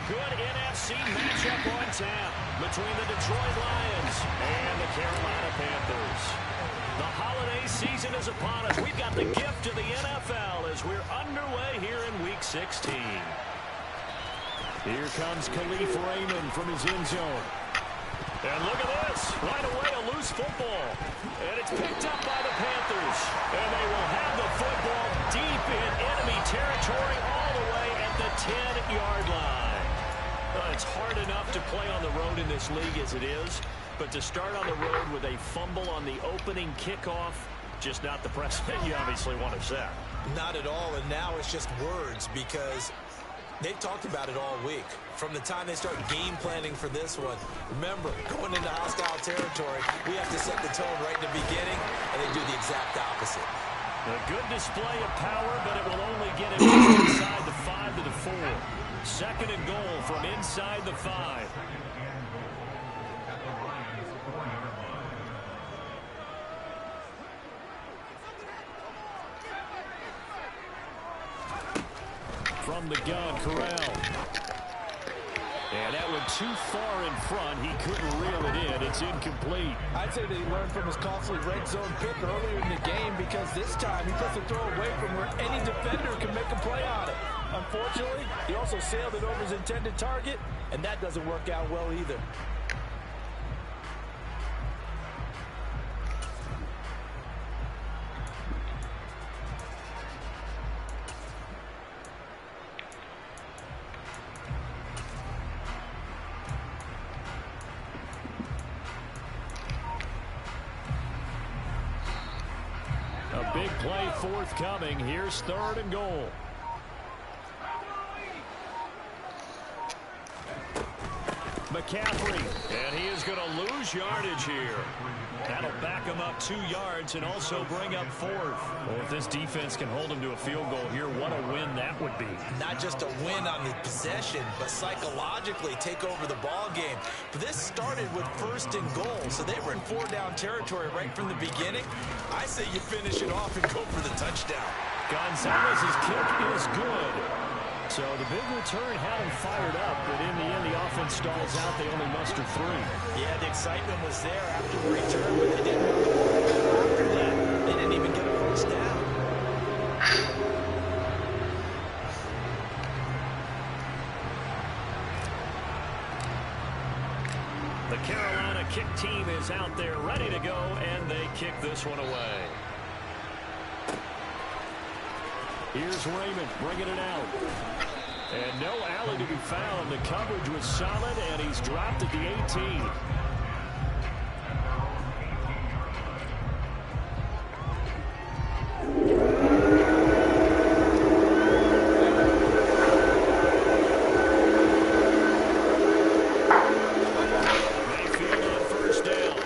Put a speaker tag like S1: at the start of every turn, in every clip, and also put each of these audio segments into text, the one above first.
S1: good NFC matchup on tap between the Detroit Lions and the Carolina Panthers. The holiday season is upon us. We've got the gift of the NFL as we're underway here in Week 16. Here comes Khalif Raymond from his end zone. And look at this. Right away, a loose football. And it's picked up by the Panthers. And they will have the football deep in enemy territory all the way at the 10-yard line. It's hard enough to play on the road in this league as it is. But to start on the road with a fumble on the opening kickoff, just not the precedent you obviously want to set.
S2: Not at all, and now it's just words because they've talked about it all week. From the time they start game planning for this one, remember, going into hostile territory, we have to set the tone right in the beginning, and they do the exact opposite.
S1: A good display of power, but it will only get him just inside the 5 to the 4. Second and goal from inside the 5. From the gun, Corral. And that went too far in front. He couldn't reel it in. It's incomplete.
S3: I'd say that he learned from his costly red zone pick earlier in the game because this time he puts the throw away from where any defender can make a play on it. Unfortunately, he also sailed it over his intended target, and that doesn't work out well either.
S1: A big play forthcoming. Here's third and goal. McCaffrey, and he is going to lose yardage here. That'll back him up 2 yards and also bring up 4th. Well, if this defense can hold him to a field goal here, what a win that would be.
S2: Not just a win on the possession, but psychologically take over the ball game. But this started with 1st and goal, so they were in 4-down territory right from the beginning. I say you finish it off and go for the touchdown.
S1: Gonzalez's kick is good. So the big return had him fired up, but in the end, the offense stalls out. They only muster 3.
S2: Yeah, the excitement was there after the return, but they didn't have the ball after that. They didn't even get a first down.
S1: The Carolina kick team is out there ready to go, and they kick this one away. Here's Raymond bringing it out. And no alley to be found. The coverage was solid, and he's dropped at the 18. Mayfield on first down.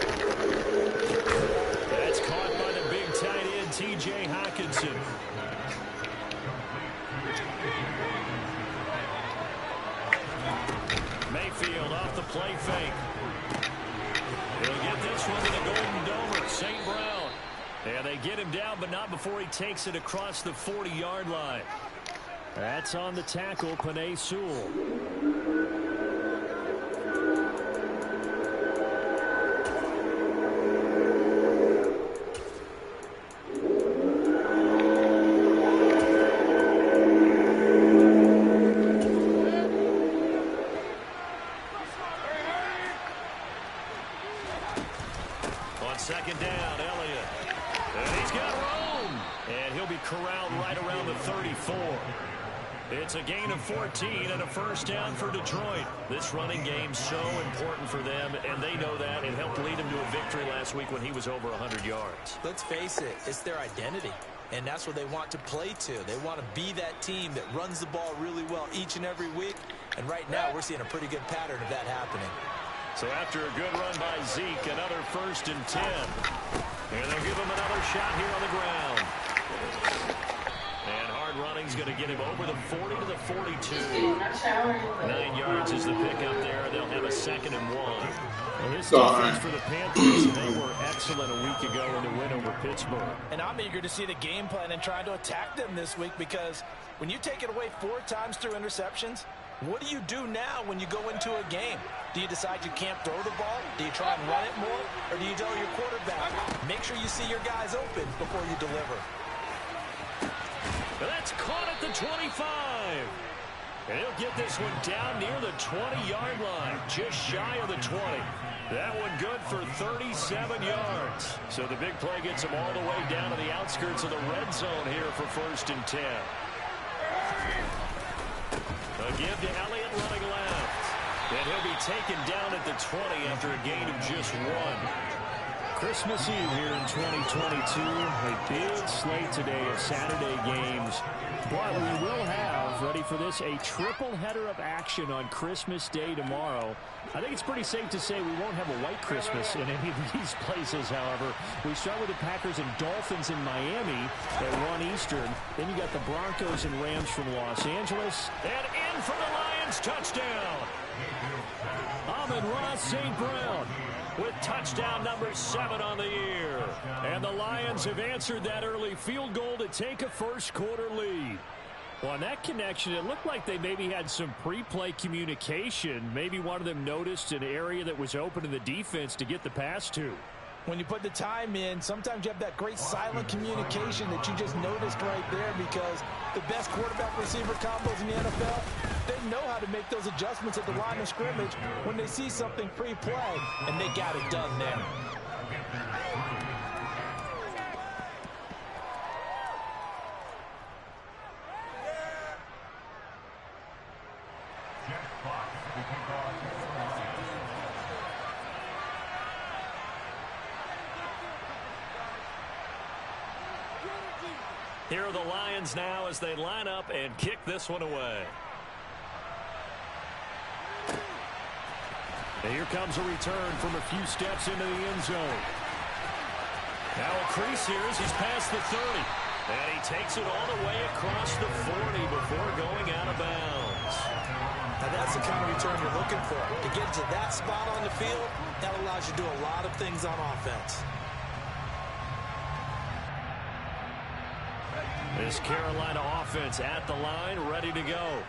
S1: That's caught by the big tight end, T.J. Hockenson. Mayfield off the play fake. He'll get this one to the Golden Domer, St. Brown. And they get him down, but not before he takes it across the 40-yard line. That's on the tackle, Penei Sewell. Second down, Elliott. And he's got room. And he'll be corralled right around the 34. It's a gain of 14 and a first down for Detroit. This running game's so important for them, and they know that. It helped lead him to a victory last week when he was over 100 yards.
S2: Let's face it, it's their identity. And that's what they want to play to. They want to be that team that runs the ball really well each and every week. And right now, we're seeing a pretty good pattern of that happening.
S1: So after a good run by Zeke, another 1st and 10. And they'll give him another shot here on the ground. And hard running's going to get him over the 40 to the 42. 9 yards is the pickup there. They'll have a 2nd and 1. Well, this defense for the Panthers, they were excellent a week ago in the win over Pittsburgh.
S3: And I'm eager to see the game plan and trying to attack them this week because when you take it away 4 times through interceptions, What do you do now when you go into a game? Do you decide you can't throw the ball? Do you try and run it more? Or do you tell your quarterback, make sure you see your guys open before you deliver?
S1: That's caught at the 25. And he'll get this one down near the 20-yard line, just shy of the 20. That one good for 37 yards. So the big play gets him all the way down to the outskirts of the red zone here for 1st and 10. A give to Elliott running left. And he'll be taken down at the 20 after a gain of just 1. Christmas Eve here in 2022. A big slate today of Saturday games. But we will have, ready for this, a triple header of action on Christmas Day tomorrow. I think it's pretty safe to say we won't have a white Christmas in any of these places, however. We start with the Packers and Dolphins in Miami at 1 Eastern. Then you got the Broncos and Rams from Los Angeles. And in for the Lions, touchdown. Amon-Ra St. Brown with touchdown number 7 on the year. And the Lions have answered that early field goal to take a first-quarter lead. Well, on that connection, it looked like they maybe had some pre-play communication. Maybe one of them noticed an area that was open to the defense to get the pass to.
S3: When you put the time in, sometimes you have that great silent communication that you just noticed right there, because the best quarterback-receiver combos in the NFL, they know how to make those adjustments at the line of scrimmage when they see something pre-play, and they got it done there.
S1: Here are the Lions now as they line up and kick this one away. And here comes a return from a few steps into the end zone. Now a crease here as he's past the 30. And he takes it all the way across the 40 before going out of bounds.
S2: Now that's the kind of return you're looking for. To get to that spot on the field, that allows you to do a lot of things on offense.
S1: This Carolina offense at the line, ready to go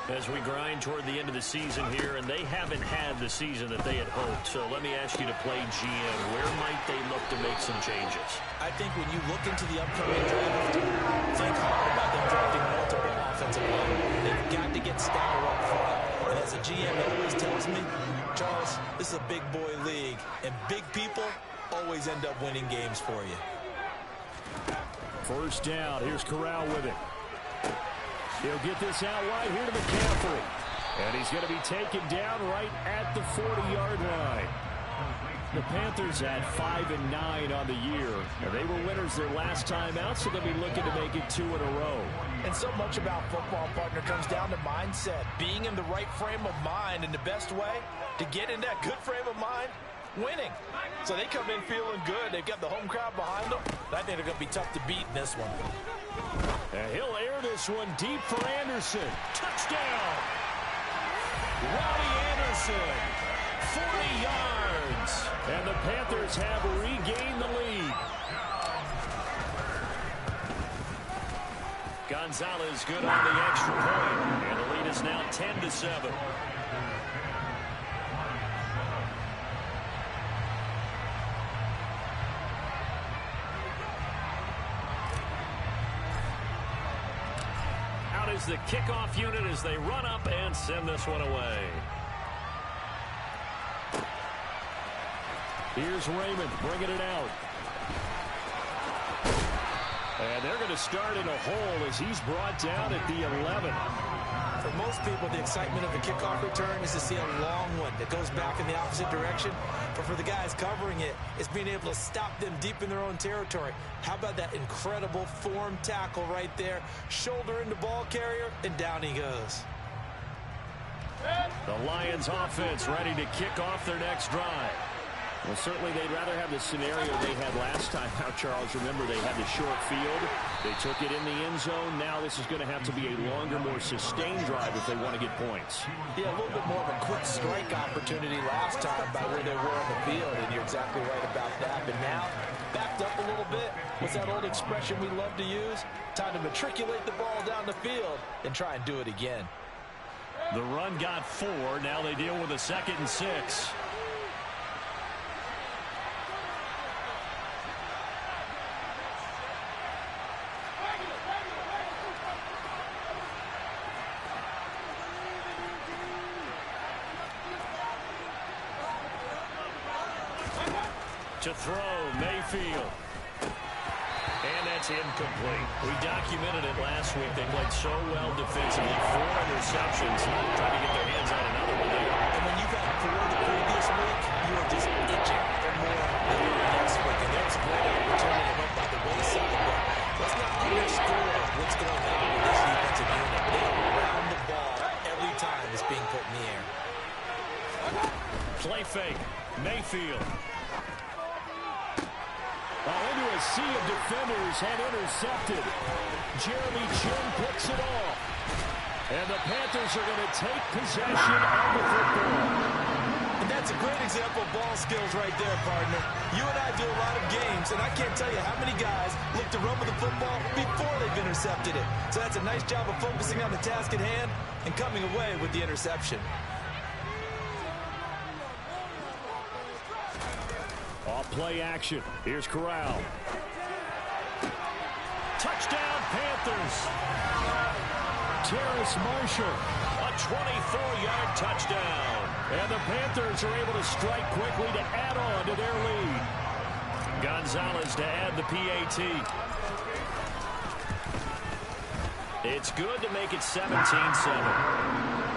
S1: as we grind toward the end of the season here, and they haven't had the season that they had hoped. So let me ask you to play GM. Where might they look to make some changes?
S2: I think when you look into the upcoming draft, think hard about them drafting multiple offensive linemen. They've got to get stouter up front. And as a GM always tells me, Charles, this is a big boy league, and big people always end up winning games for you.
S1: First down. Here's Corral with it. He'll get this out wide here to McCaffrey. And he's going to be taken down right at the 40-yard line. The Panthers at 5-9 on the year. And they were winners their last time out, so they'll be looking to make it 2 in a row.
S3: And so much about football, partner, comes down to mindset. Being in the right frame of mind, and the best way to get in that good frame of mind, winning. So they come in feeling good. They've got the home crowd behind them. I think they're going to be tough to beat in this one.
S1: And he'll air this one deep for Anderson. Touchdown! Robbie Anderson, 40 yards. And the Panthers have regained the lead. Gonzalez good on the extra point. And the lead is now 10-7. Is the kickoff unit as they run up and send this one away. Here's Raymond bringing it out. And they're going to start in a hole as he's brought down at the 11.
S2: For most people, the excitement of a kickoff return is to see a long one that goes back in the opposite direction. But for the guys covering it, it's being able to stop them deep in their own territory. How about that incredible form tackle right there? Shoulder into ball carrier, and down he goes.
S1: The Lions offense ready to kick off their next drive. Well, certainly they'd rather have the scenario they had last time out, Charles. Remember, they had the short field. They took it in the end zone. Now this is going to have to be a longer, more sustained drive if they want to get points.
S3: Yeah, a little bit more of a quick strike opportunity last time by where they were on the field, and you're exactly right about that. But now, backed up a little bit. What's that old expression we love to use? Time to matriculate the ball down the field and try and do it again.
S1: The run got 4. Now they deal with a 2nd and 6. To throw, Mayfield. And that's incomplete. We documented it last week. They played so well defensively. 4 interceptions. Trying to get their hands on another one there.
S2: And when you've had 4 the previous week, you are just itching for more next week. And there's a great opportunity to went by the wayside. But let's not underscore what's going on with this defensive unit. They round the ball every time it's being put in the air.
S1: Play fake. Mayfield.
S3: Into a sea of defenders and intercepted. Jeremy Chin picks it off. And the Panthers are going to take possession of the football.
S2: And that's a great example of ball skills right there, partner. You and I do a lot of games, and I can't tell you how many guys look to run with the football before they've intercepted it. So that's a nice job of focusing on the task at hand and coming away with the interception.
S1: Play action. Here's Corral. Touchdown, Panthers.
S3: Terrace Marshall.
S1: A 24-yard touchdown.
S3: And the Panthers are able to strike quickly to add on to their lead.
S1: Gonzalez to add the PAT. It's good to make it 17-7.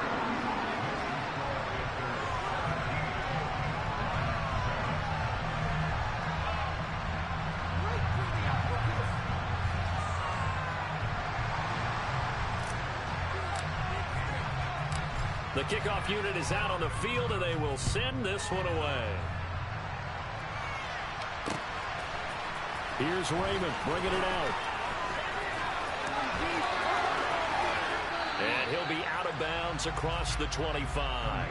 S1: The kickoff unit is out on the field, and they will send this one away.
S3: Here's Raymond bringing it out.
S1: And he'll be out of bounds across the 25.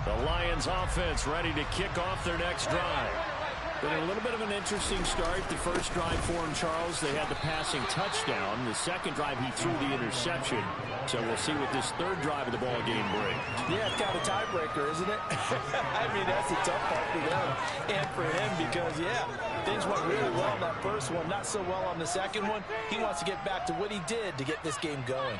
S1: The Lions offense ready to kick off their next drive.
S3: Been a little bit of an interesting start. The first drive for him, Charles, they had the passing touchdown. The second drive, he threw the interception. So we'll see what this third drive of the ball game brings.
S4: Yeah, it's kind of a tiebreaker, isn't it? I mean, that's the tough part for them and for him because, yeah, things went really well in that first one, not so well on the second one. He wants to get back to what he did to get this game going.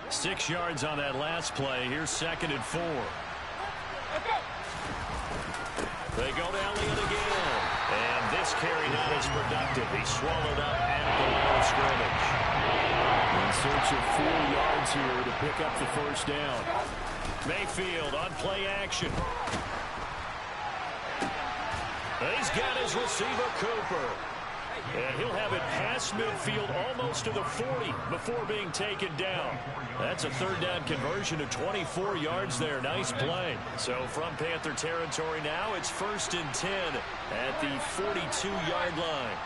S1: 6 yards on that last play. Here's 2nd and 4. They go down the end again. And this carry not as productive. He swallowed up at the line of scrimmage.
S3: In search of 4 yards here to pick up the first down.
S1: Mayfield on play action. He's got his receiver, Cooper. And he'll have it past midfield almost to the 40 before being taken down. That's a third down conversion of 24 yards there. Nice play. So from Panther territory now, it's 1st and 10 at the 42-yard line.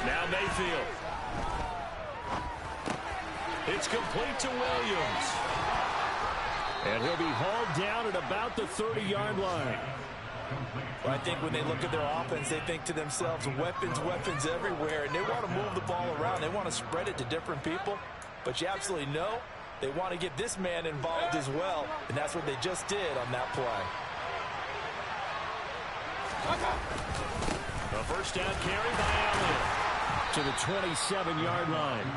S1: Now Mayfield. It's complete to Williams.
S3: And he'll be hauled down at about the 30-yard line.
S4: Well, I think when they look at their offense, they think to themselves, weapons, weapons everywhere, and they want to move the ball around. They want to spread it to different people, but you absolutely know they want to get this man involved as well, and that's what they just did on that play.
S1: A first down carry by Allen
S3: to the 27-yard line.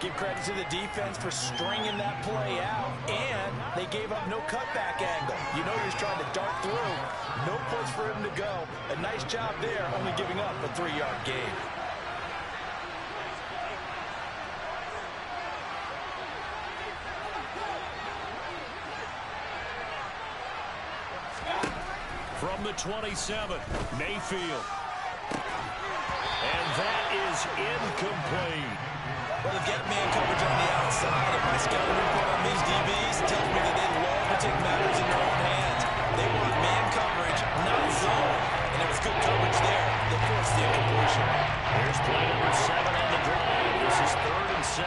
S4: Give credit to the defense for stringing that play out, and they gave up no cutback angle. You know he's trying to dart through. No place for him to go. A nice job there, only giving up a 3-yard gain.
S1: from the 27, Mayfield. And that is incomplete.
S2: Well, they've got man coverage on the outside, and my scouting report on these DBs tells me that they love to take matters in their own hands. They want man coverage, not zone. And there was was good coverage there that forced the incompletion.
S1: Here's play number 7 on the drive. This is 3rd and 7.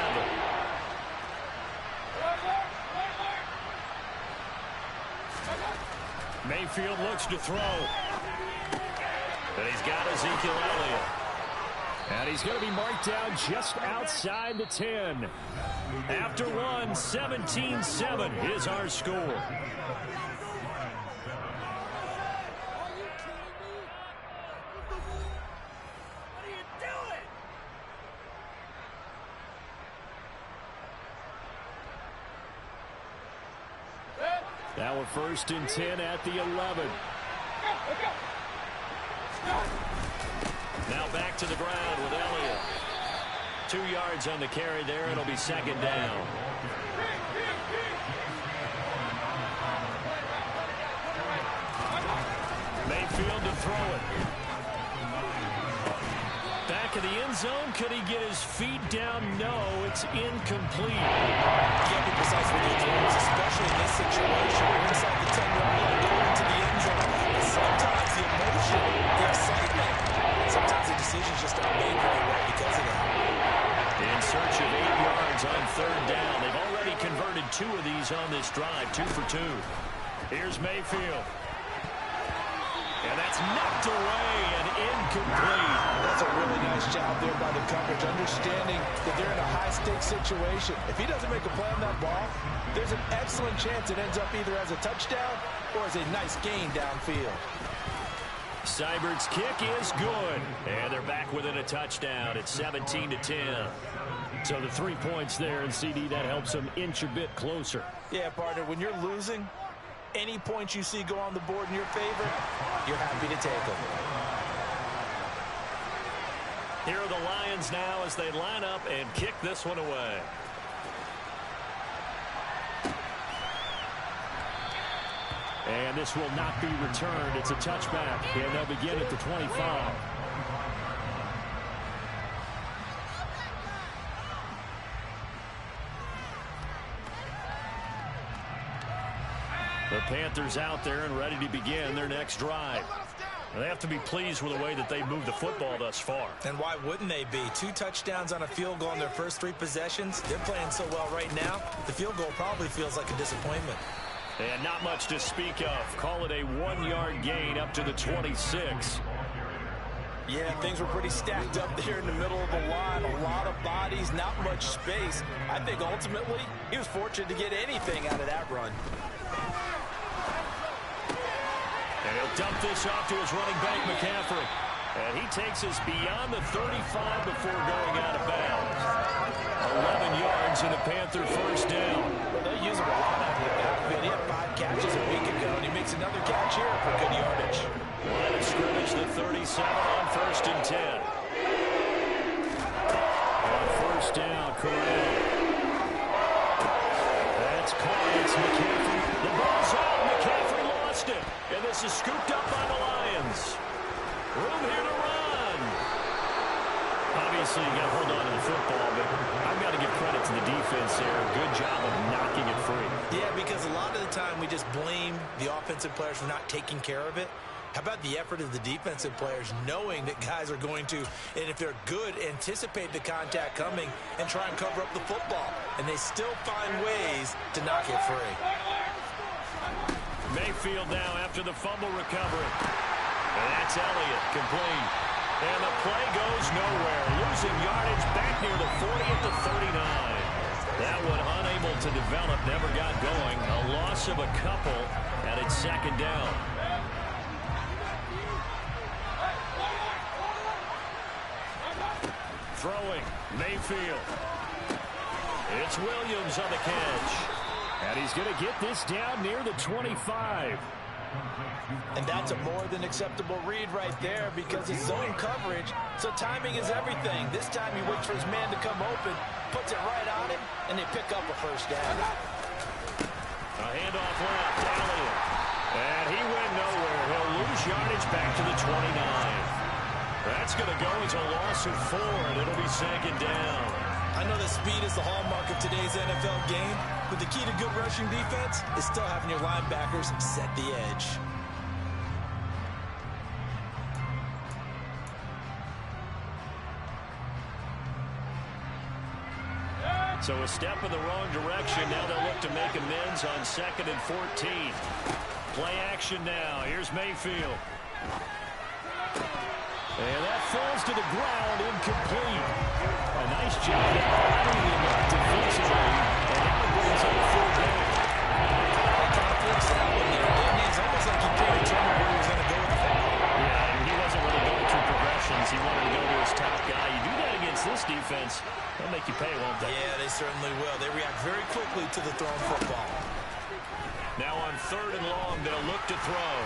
S1: Mayfield looks to throw. And he's got Ezekiel Elliott. And he's going to be marked down just outside the 10. After one, 17-7 is our score. Now we're 1st and 10 at the 11. Now back to the ground with Elliott. 2 yards on the carry there. It'll be 2nd down. Mayfield to throw it. Back of the end zone. Could he get his feet down? No, it's incomplete.
S2: You can't be precise with your throws, especially in this situation. You're inside the 10-yard line going into the end zone. But sometimes the emotion, the excitement, sometimes the decisions just aren't made very well because of that.
S1: In search of 8 yards on 3rd down. They've already converted 2 of these on this drive, 2 for 2. Here's Mayfield. And that's knocked away and incomplete.
S3: That's a really nice job there by the coverage, understanding that they're in a high-stakes situation. If he doesn't make a play on that ball, there's an excellent chance it ends up either as a touchdown or as a nice gain downfield.
S1: Seibert's kick is good. And they're back within a touchdown. It's 17-10. So the 3 points there, and CD, that helps them inch a bit closer.
S3: Yeah, partner, when you're losing, any points you see go on the board in your favor, you're happy to take them.
S1: Here are the Lions now as they line up and kick this one away. And this will not be returned. It's a touchback, and they'll begin at the 25. The Panthers out there and ready to begin their next drive. And they have to be pleased with the way that they've moved the football thus far.
S2: And why wouldn't they be? 2 touchdowns on a field goal in their first 3 possessions. They're playing so well right now, the field goal probably feels like a disappointment.
S1: And not much to speak of. Call it a 1-yard gain up to the 26.
S3: Yeah, things were pretty stacked up there in the middle of the line. A lot of bodies, not much space. I think ultimately he was fortunate to get anything out of that run.
S1: And he'll dump this off to his running back, McCaffrey. And he takes us beyond the 35 before going out of bounds. 11 yards and a Panther first down.
S3: Well, they use him a lot out of the backfield. He had 5 catches a week ago, and he makes another catch here for good yardage.
S1: Line of scrimmage, the 37 on 1st and 10. On 1st down, Corral. That's caught. It's McCaffrey. The ball's out. McCaffrey lost it. And this is scooped up by the Lions. Room here to run. Obviously, you got to hold on to the football, but I've got to give credit to the defense there. Good job of knocking it free.
S2: Yeah, because a lot of the time we just blame the offensive players for not taking care of it. How about the effort of the defensive players knowing that guys are going to, and if they're good, anticipate the contact coming and try and cover up the football. And they still find ways to knock it free.
S1: Mayfield now after the fumble recovery. And that's Elliott, complete. And the play goes nowhere. Losing yardage back near the 40 at the 39. That one unable to develop, never got going. A loss of a couple, and it's 2nd down. Throwing, Mayfield. It's Williams on the catch. And he's going to get this down near the 25.
S3: And that's a more than acceptable read right there because it's zone coverage, so timing is everything. This time he waits for his man to come open, puts it right on him, and they pick up a first down.
S1: A handoff left, Elliott. And he went nowhere. He'll lose yardage back to the 29. That's going to go as a loss of 4, and it'll be 2nd down.
S2: I know that speed is the hallmark of today's NFL game, but the key to good rushing defense is still having your linebackers set the edge.
S1: So a step in the wrong direction. Now they'll look to make amends on 2nd and 14. Play action now. Here's Mayfield. And that falls to the ground, incomplete. A nice job of finding him up defensively. And now it brings up 4th down.
S2: Conflicts that one there, didn't he? It's almost like he can't determine where he was going to go with the ball.
S1: Yeah, he wasn't really going through progressions. He wanted to go to his top guy. You do that against this defense, they'll make you pay, won't they?
S2: Yeah, they certainly will. They react very quickly to the thrown football.
S1: Now on 3rd and long, they'll look to throw.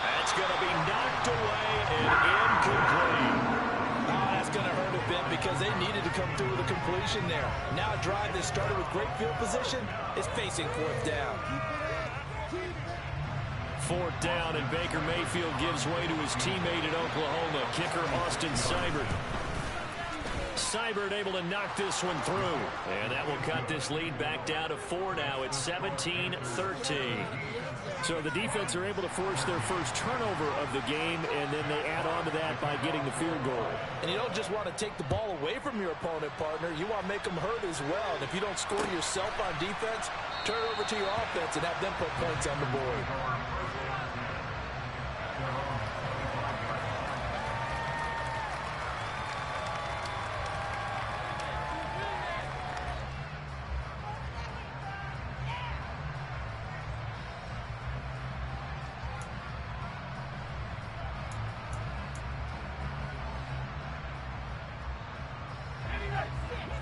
S1: That's going to be knocked away and incomplete.
S3: Oh, that's going to hurt a bit because they needed to come through with a completion there. Now a drive that started with great field position is facing 4th down.
S1: 4th down, and Baker Mayfield gives way to his teammate in Oklahoma, kicker Austin Seibert. Seibert able to knock this one through. And that will cut this lead back down to 4 now. It's 17-13. So the defense are able to force their first turnover of the game, and then they add on to that by getting the field goal.
S3: And you don't just want to take the ball away from your opponent, partner. You want to make them hurt as well. And if you don't score yourself on defense, turn it over to your offense and have them put points on the board.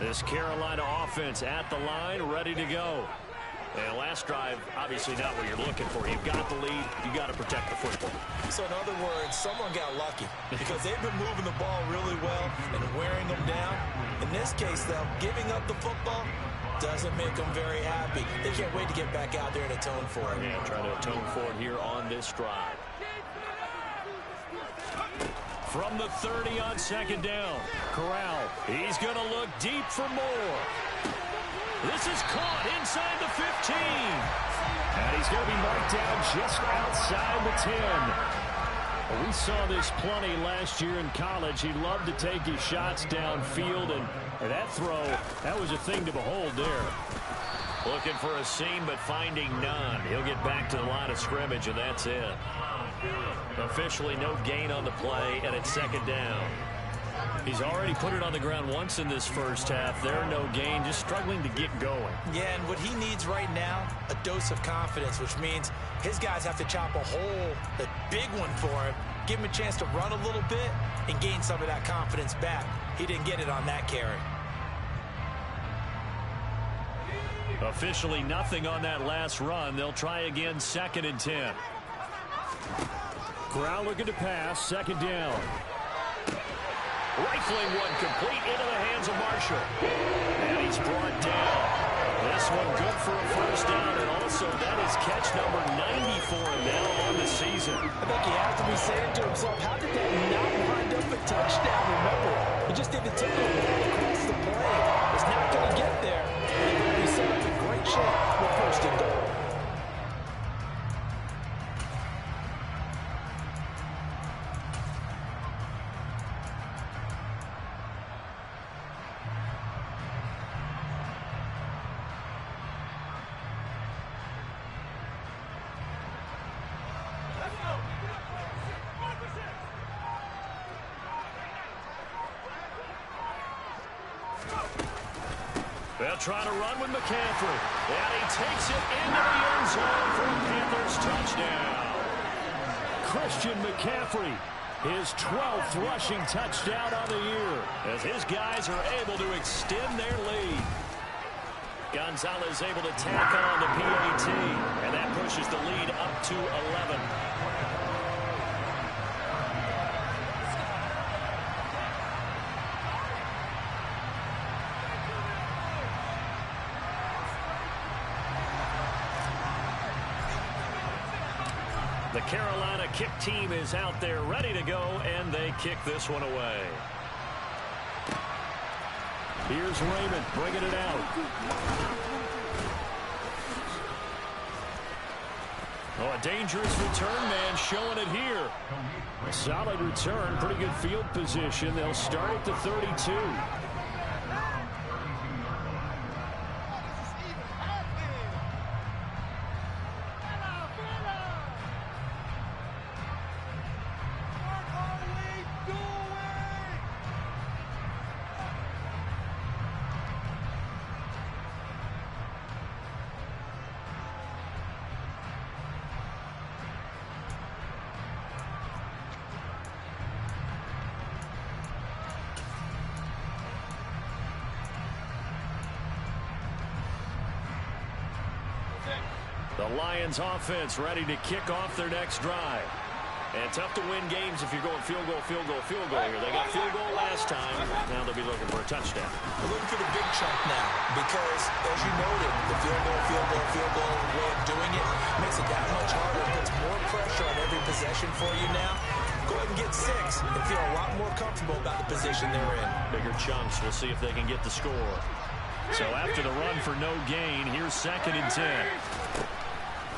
S1: This Carolina offense at the line, ready to go. And last drive, obviously not what you're looking for. You've got the lead. You've got to protect the football.
S2: So in other words, someone got lucky because they've been moving the ball really well and wearing them down. In this case, though, giving up the football doesn't make them very happy. They can't wait to get back out there and atone for it.
S1: Yeah, try to atone for it here on this drive. From the 30 on 2nd down. Corral, he's going to look deep for more. This is caught inside the 15. And he's going to be marked down just outside the 10. Well, we saw this plenty last year in college. He loved to take his shots downfield, and that throw, that was a thing to behold there. Looking for a seam, but finding none. He'll get back to the line of scrimmage, and that's it. Officially no gain on the play, and it's 2nd down. He's already put it on the ground once in this first half. There, no gain, just struggling to get going.
S2: Yeah, and what he needs right now, a dose of confidence, which means his guys have to chop a hole, a big one for him, give him a chance to run a little bit and gain some of that confidence back. He didn't get it on that carry.
S1: Officially nothing on that last run. They'll try again, 2nd and 10. Corral looking to pass, 2nd down. Rifling one complete into the hands of Marshall. And he's brought down. This one good for a first down, and also that is catch number 90 for him now on the season.
S3: I think he has to be saying to himself, how did that not wind up a touchdown? Remember, he just didn't take it across the plane. It's not going to get there. He's going to be set up in great shape with 1st and goal.
S1: They'll try to run with McCaffrey. And he takes it into the end zone for a Panthers touchdown. Christian McCaffrey, his 12th rushing touchdown on the year, as his guys are able to extend their lead. Gonzalez able to tack on the PAT, and that pushes the lead up to 11. The Carolina kick team is out there ready to go, and they kick this one away. Here's Raymond bringing it out. Oh, a dangerous return man showing it here. A solid return, pretty good field position. They'll start at the 32. The Lions offense ready to kick off their next drive. And tough to win games if you're going field goal here. They got field goal last time. Now they'll be looking for a touchdown.
S2: They're looking for the big chunk now because, as you noted, the field goal way of doing it makes it that much harder. It puts more pressure on every possession for you now. Go ahead and get 6 and feel a lot more comfortable about the position they're in.
S1: Bigger chunks. We'll see if they can get the score. So after the run for no gain, here's 2nd and 10.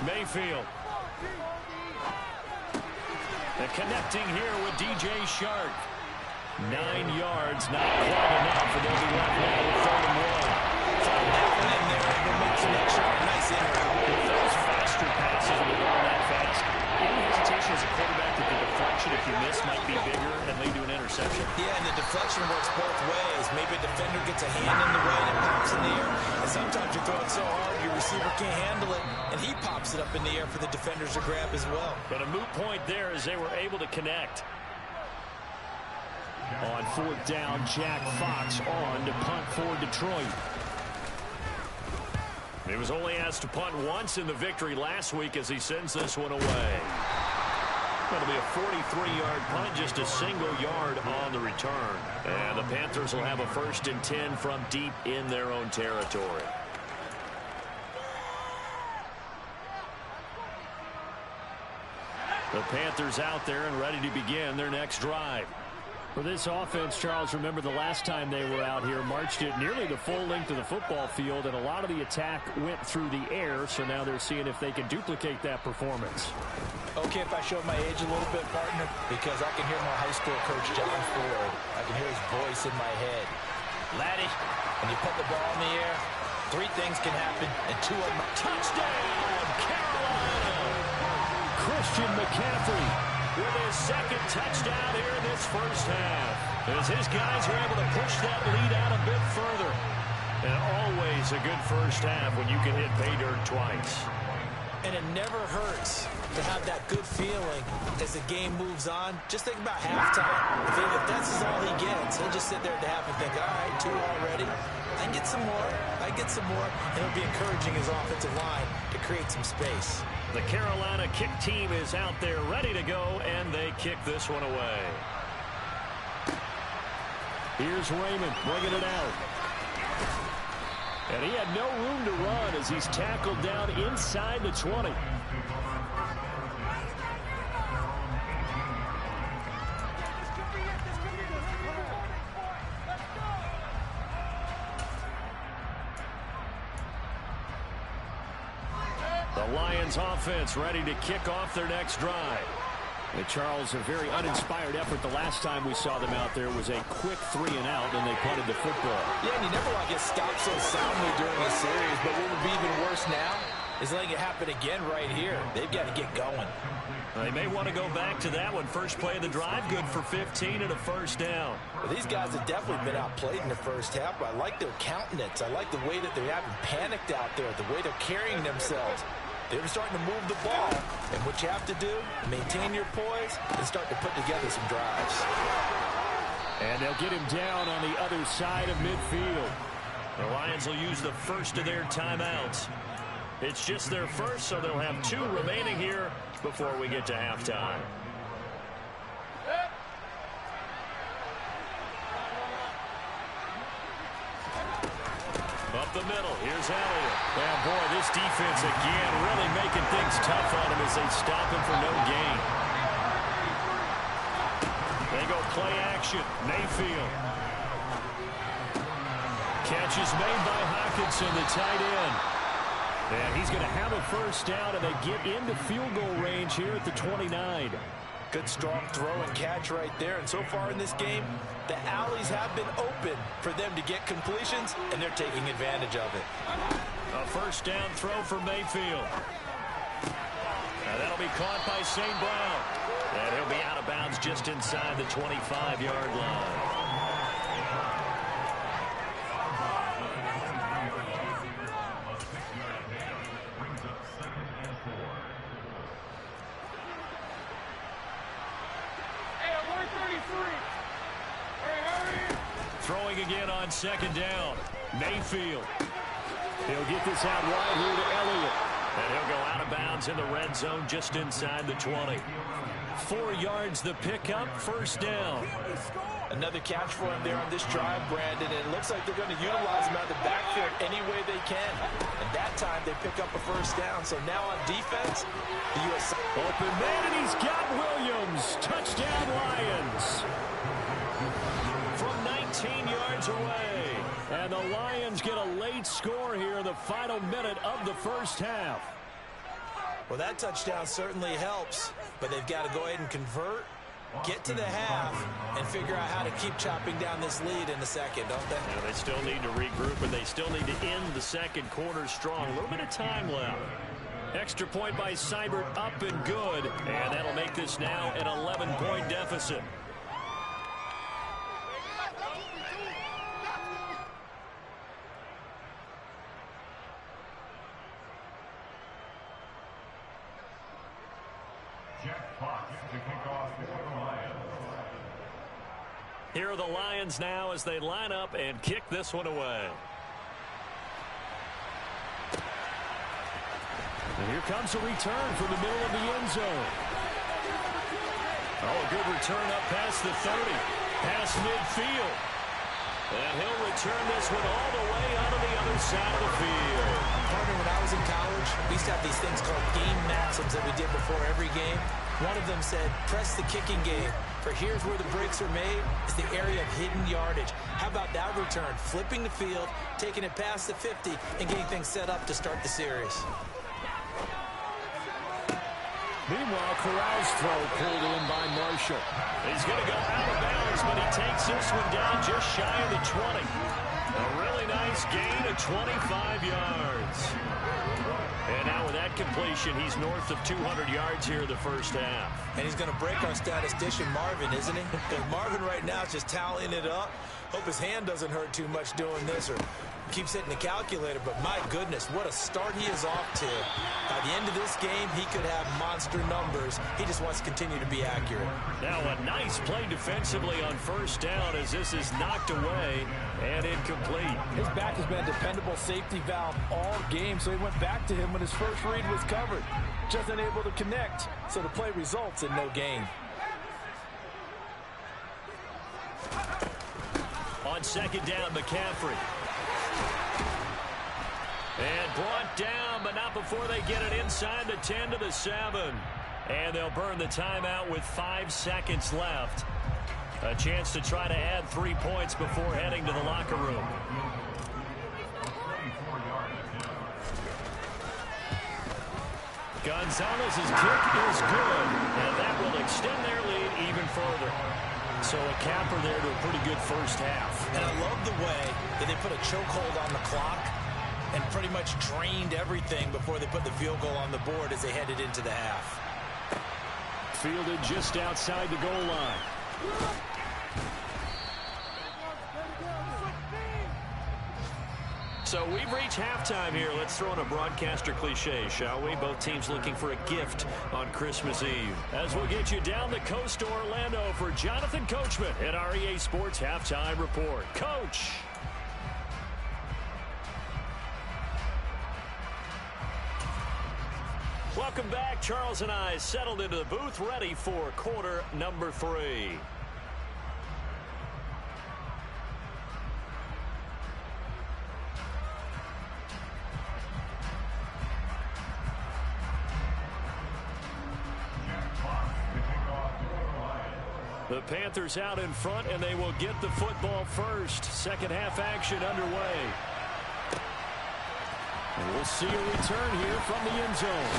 S1: Mayfield. And connecting here with DJ Shark. 9 yards, not quite enough, and they'll be left now with 3rd and 1.
S2: Find that one in there and we'll make some extra. Nice in route.
S1: With those faster passes when they're going that fast, any hesitation as a quarterback that the deflection, if you miss, might be bigger and lead to an interception?
S2: Yeah, and the deflection works both ways. Maybe a defender gets a hand in the way and it pops in the air. And sometimes you throw it so hard your receiver can't handle it, and he pops it up in the air for the defenders to grab as well.
S1: But a moot point there as they were able to connect. On 4th down, Jack Fox on to punt for Detroit. He was only asked to punt once in the victory last week as he sends this one away. That'll be a 43-yard punt, just a single yard on the return. And the Panthers will have a 1st and 10 from deep in their own territory. The Panthers out there and ready to begin their next drive. For this offense, Charles, remember the last time they were out here, marched it nearly the full length of the football field, and a lot of the attack went through the air, so now they're seeing if they can duplicate that performance.
S3: Okay, if I show my age a little bit, partner, because I can hear my high school coach, John Ford. I can hear his voice in my head. Laddie, when you put the ball in the air, 3 things can happen, and 2 of them are
S1: Touchdown, Carolina! Christian McCaffrey with his 2nd touchdown here in this first half. As his guys are able to push that lead out a bit further. And always a good first half when you can hit pay dirt twice.
S2: And it never hurts to have that good feeling as the game moves on. Just think about halftime. If that's all he gets, he'll just sit there at the half and think, all right, 2 already. I get some more. And it'll be encouraging his offensive line to create some space.
S1: The Carolina kick team is out there ready to go, and they kick this one away. Here's Raymond bringing it out. And he had no room to run as he's tackled down inside the 20. The Lions offense ready to kick off their next drive. And Charles, a very uninspired effort the last time we saw them out there was a quick 3 and out, and they punted the football.
S3: Yeah, and you never want to get stopped so soundly during a series, but what would be even worse now is letting it happen again right here. They've got to get going.
S1: They may want to go back to that one. First play of the drive, good for 15 and a 1st down.
S3: Well, these guys have definitely been outplayed in the first half, but I like their countenance. I like the way that they haven't panicked out there, the way they're carrying themselves. They're starting to move the ball, and what you have to do, maintain your poise and start to put together some drives.
S1: And they'll get him down on the other side of midfield. The Lions will use the first of their timeouts. It's just their first, so they'll have 2 remaining here before we get to halftime. Up the middle, here's Elliott. And boy, this defense again really making things tough on him as they stop him for no gain. They go play action. Mayfield. Catch is made by Hockenson, the tight end. And he's going to have a 1st down, and they get into field goal range here at the 29.
S3: Good strong throw and catch right there. And so far in this game, the alleys have been open for them to get completions, and they're taking advantage of it.
S1: A 1st down throw for Mayfield. Now that'll be caught by St. Brown. And he'll be out of bounds just inside the 25-yard line. Throwing again on 2nd down. Mayfield. He'll get this out wide here to Elliott. And he'll go out of bounds in the red zone just inside the 20. 4 yards the pickup, first down.
S4: Another catch for him there on this drive, Brandon. And it looks like they're going to utilize him out of the backfield any way they can. And that time they pick up a first down. So now on defense, the U.S.
S1: Open man, and he's got Williams. Touchdown, Lions. From 19 yards away. And the Lions get a late score here in the final minute of the first half.
S2: Well, that touchdown certainly helps, but they've got to go ahead and convert, get to the half, and figure out how to keep chopping down this lead in the second, don't they?
S1: Yeah, they still need to regroup, and they still need to end the second quarter strong. A little bit of time left. Extra point by Seibert, up and good, and that'll make this now an 11-point deficit. Here are the Lions now as they line up and kick this one away. And here comes a return from the middle of the end zone. Oh, a good return up past the 30, past midfield. And he'll return this one all the way out of the other side of the field.
S2: Partner, when I was in college, we used to have these things called game maxims that we did before every game. One of them said, press the kicking game. For here's where the breaks are made. It's the area of hidden yardage. How about that return? Flipping the field, taking it past the 50, and getting things set up to start the series.
S1: Meanwhile, Corral's throw pulled in by Marshall. He's going to go out of bounds, but he takes this one down just shy of the 20. A really nice gain of 25 yards. And now with that completion, he's north of 200 yards here in the first half.
S2: And he's going to break our statistician Marvin, isn't he? Because Marvin right now is just tallying it up. Hope his hand doesn't hurt too much doing this or keeps hitting the calculator. But my goodness, what a start he is off to. By the end of this game, he could have monster numbers. He just wants to continue to be accurate.
S1: Now a nice play defensively on first down as this is knocked away and incomplete.
S3: His back has been a dependable safety valve all game, so he went back to him when his first read was covered. Just unable to connect, so the play results in no gain.
S1: On second down, McCaffrey. And brought down, but not before they get it inside the 10 to the 7. And they'll burn the timeout with 5 seconds left. A chance to try to add 3 points before heading to the locker room. Gonzalez's kick is good, and that will extend their lead even further. So a capper there to a pretty good first half.
S2: And I love the way that they put a chokehold on the clock and pretty much drained everything before they put the field goal on the board as they headed into the half.
S1: Fielded just outside the goal line. So we've reached halftime here. Let's throw in a broadcaster cliche, shall we? Both teams looking for a gift on Christmas Eve. As we'll get you down the coast to Orlando for Jonathan Coachman at our EA Sports Halftime Report. Coach! Welcome back. Charles and I settled into the booth, ready for quarter number 3. The Panthers out in front, and they will get the football first. Second half action underway. And we'll see a return here from the end zone.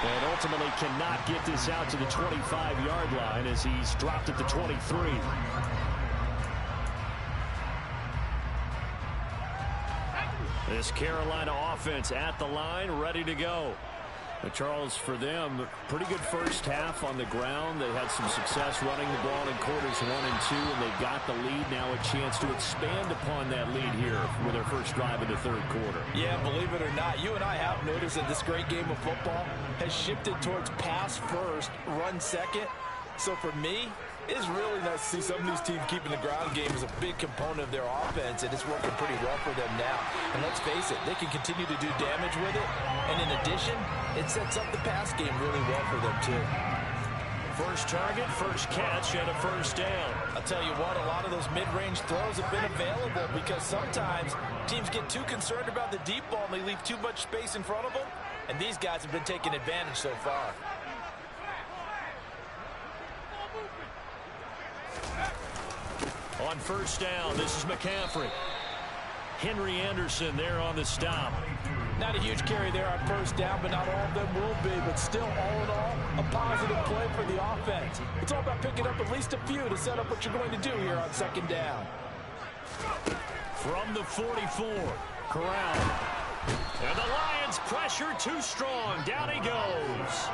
S1: And ultimately cannot get this out to the 25-yard line as he's dropped at the 23. This Carolina offense at the line, ready to go. Charles, for them, pretty good first half on the ground. They had some success running the ball in quarters 1 and 2, and they got the lead. Now a chance to expand upon that lead here with their first drive in the third quarter.
S3: Yeah, believe it or not, you and I have noticed that this great game of football has shifted towards pass first, run second. So for me,
S4: It's really nice to see some of these teams keeping the ground game as a big component of their offense, and it's working pretty well for them now. And let's face it, they can continue to do damage with it. And in addition, it sets up the pass game really well for them, too.
S1: First target, first catch, and a first down.
S4: I'll tell you what, a lot of those mid-range throws have been available because sometimes teams get too concerned about the deep ball and they leave too much space in front of them. And these guys have been taking advantage so far.
S1: On first down, this is McCaffrey. Henry Anderson there on the stop.
S3: Not a huge carry there on first down, but not all of them will be. But still, all in all, a positive play for the offense. It's all about picking up at least a few to set up what you're going to do here on second down.
S1: From the 44, Corral. And the Lions pressure too strong. Down he goes.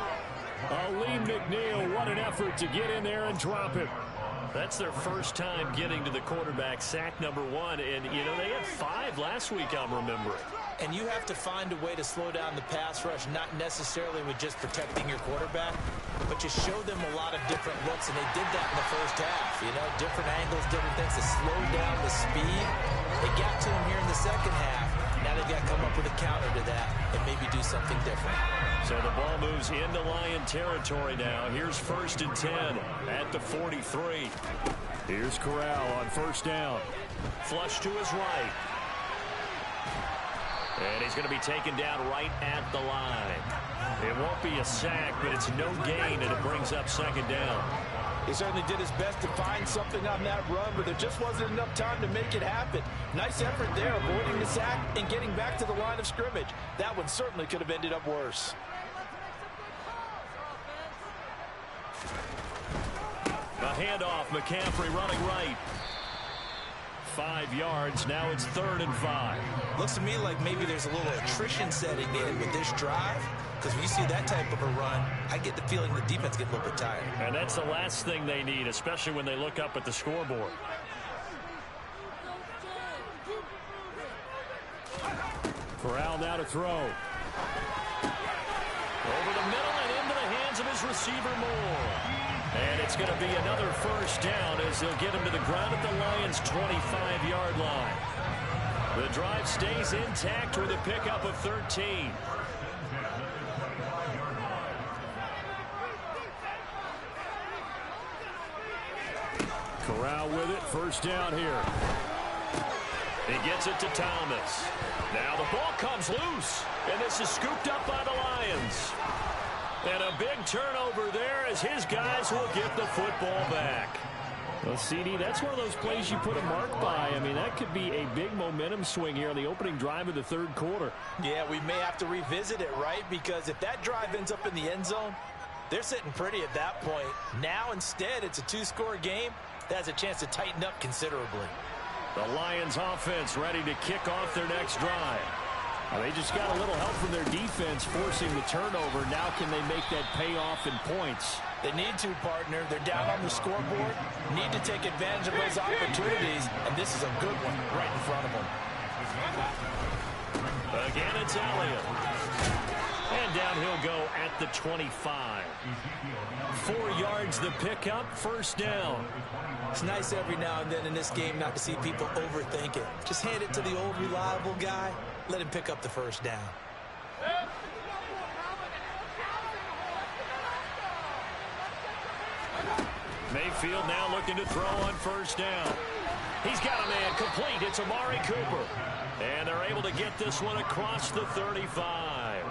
S1: Aleem McNeil, what an effort to get in there and drop it. That's their first time getting to the quarterback, sack number 1. And, you know, they had 5 last week, I'm remembering.
S2: And you have to find a way to slow down the pass rush, not necessarily with just protecting your quarterback, but just show them a lot of different looks, and they did that in the first half. You know, different angles, different things to slow down the speed. They got to him here in the second half. Now they've got to come up with a counter to that and maybe do something different.
S1: So the ball moves into Lion territory now. Here's 1st and 10 at the 43. Here's Corral on first down. Flush to his right. And he's going to be taken down right at the line. It won't be a sack, but it's no gain, and it brings up second down.
S3: He certainly did his best to find something on that run, but there just wasn't enough time to make it happen. Nice effort there, avoiding the sack and getting back to the line of scrimmage. That one certainly could have ended up worse.
S1: A handoff, McCaffrey running right. 5 yards, now it's 3rd and 5.
S2: Looks to me like maybe there's a little attrition setting in with this drive, because when you see that type of a run, I get the feeling the defense gets a little bit tired.
S1: And that's the last thing they need, especially when they look up at the scoreboard. Corral now to throw. Over the middle and into the hands of his receiver Moore. And it's going to be another first down as they'll get him to the ground at the Lions' 25-yard line. The drive stays intact with a pickup of 13. Corral with it, first down here. He gets it to Thomas. Now the ball comes loose, and this is scooped up by the Lions. And a big turnover there as his guys will get the football back. Well, CD, that's one of those plays you put a mark by. I mean, that could be a big momentum swing here on the opening drive of the 3rd quarter.
S4: Yeah, we may have to revisit it, right? Because if that drive ends up in the end zone, they're sitting pretty at that point. Now, instead, it's a 2-score game. That has a chance to tighten up considerably.
S1: The Lions offense ready to kick off their next drive. They just got a little help from their defense forcing the turnover. Now can they make that pay off in points?
S4: They need to, partner. They're down on the scoreboard. Need to take advantage of those opportunities, and this is a good one right in front of them.
S1: Again, it's Elliott. And down he'll go at the 25. 4 yards the pickup, first down.
S2: It's nice every now and then in this game not to see people overthink it. Just hand it to the old reliable guy. Let him pick up the first down.
S1: Mayfield now looking to throw on first down. He's got a man complete. It's Amari Cooper. And they're able to get this one across the 35.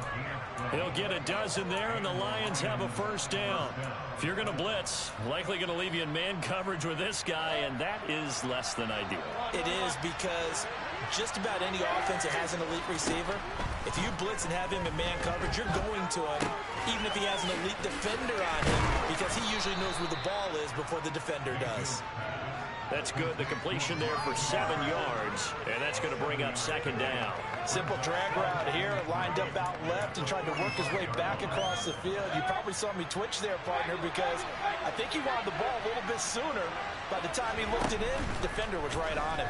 S1: He'll get a dozen there, and the Lions have a first down. If you're going to blitz, likely going to leave you in man coverage with this guy, and that is less than ideal.
S2: It is, because just about any offense that has an elite receiver, if you blitz and have him in man coverage, you're going to him, even if he has an elite defender on him, because he usually knows where the ball is before the defender does.
S1: That's good. The completion there for 7 yards, and that's going to bring up second down.
S4: Simple drag route here, lined up out left and tried to work his way back across the field. You probably saw me twitch there, partner, because I think he wanted the ball a little bit sooner. By the time he looked it in, the defender was right on him.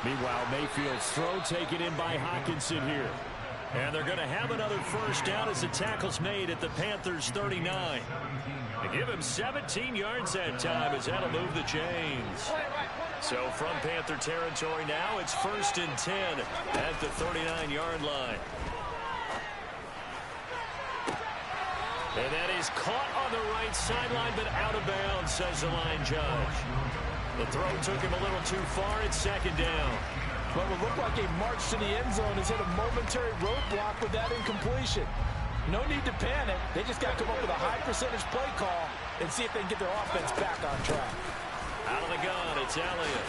S1: Meanwhile, Mayfield's throw taken in by Hockenson here. And they're going to have another first down as the tackle's made at the Panthers' 39. They give him 17 yards that time as that'll move the chains. So from Panther territory now, it's 1st and 10 at the 39-yard line. And that is caught on the right sideline, but out of bounds, says the line judge. The throw took him a little too far. It's 2nd down.
S3: What would look like a march to the end zone has hit a momentary roadblock with that incompletion. No need to panic. They just got to come up with a high percentage play call and see if they can get their offense back on track.
S1: Out of the gun, it's Elliott.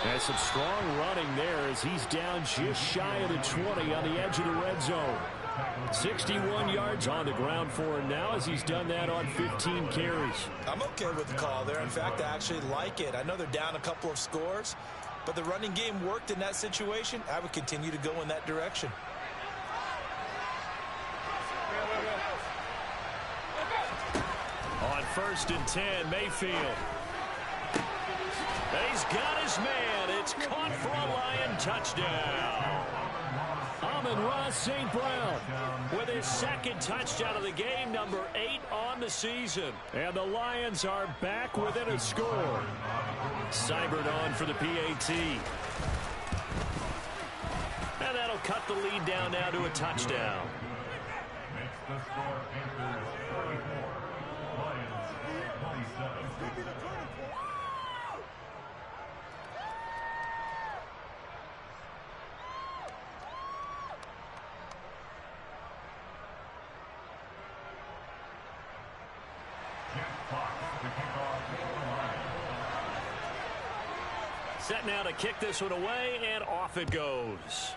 S1: And some strong running there as he's down just shy of the 20 on the edge of the red zone. 61 yards on the ground for him now as he's done that on 15 carries.
S2: I'm okay with the call there. In fact, I actually like it. I know they're down a couple of scores, but the running game worked in that situation. I would continue to go in that direction.
S1: On 1st and 10, Mayfield. He's got his man. It's caught for a Lion touchdown. Amon-Ra St. Brown with his 2nd touchdown of the game, number 8 on the season. And the Lions are back within a score. Seibert on for the PAT. And that'll cut the lead down now to a touchdown. Set now to kick this one away, and off it goes.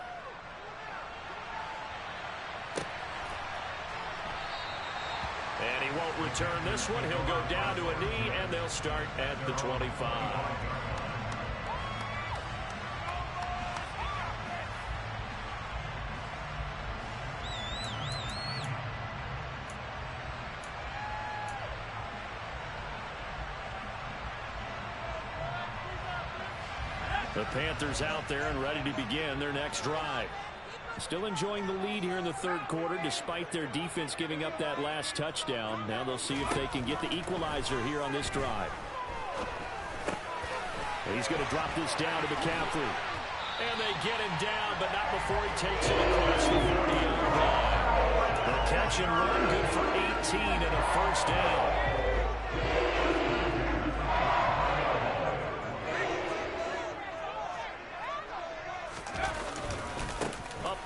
S1: And he won't return this one. He'll go down to a knee, and they'll start at the 25. The Panthers out there and ready to begin their next drive. Still enjoying the lead here in the 3rd quarter despite their defense giving up that last touchdown. Now they'll see if they can get the equalizer here on this drive. He's going to drop this down to McCaffrey. And they get him down, but not before he takes it across the 40-yard line. The catch and run good for 18 and a first down.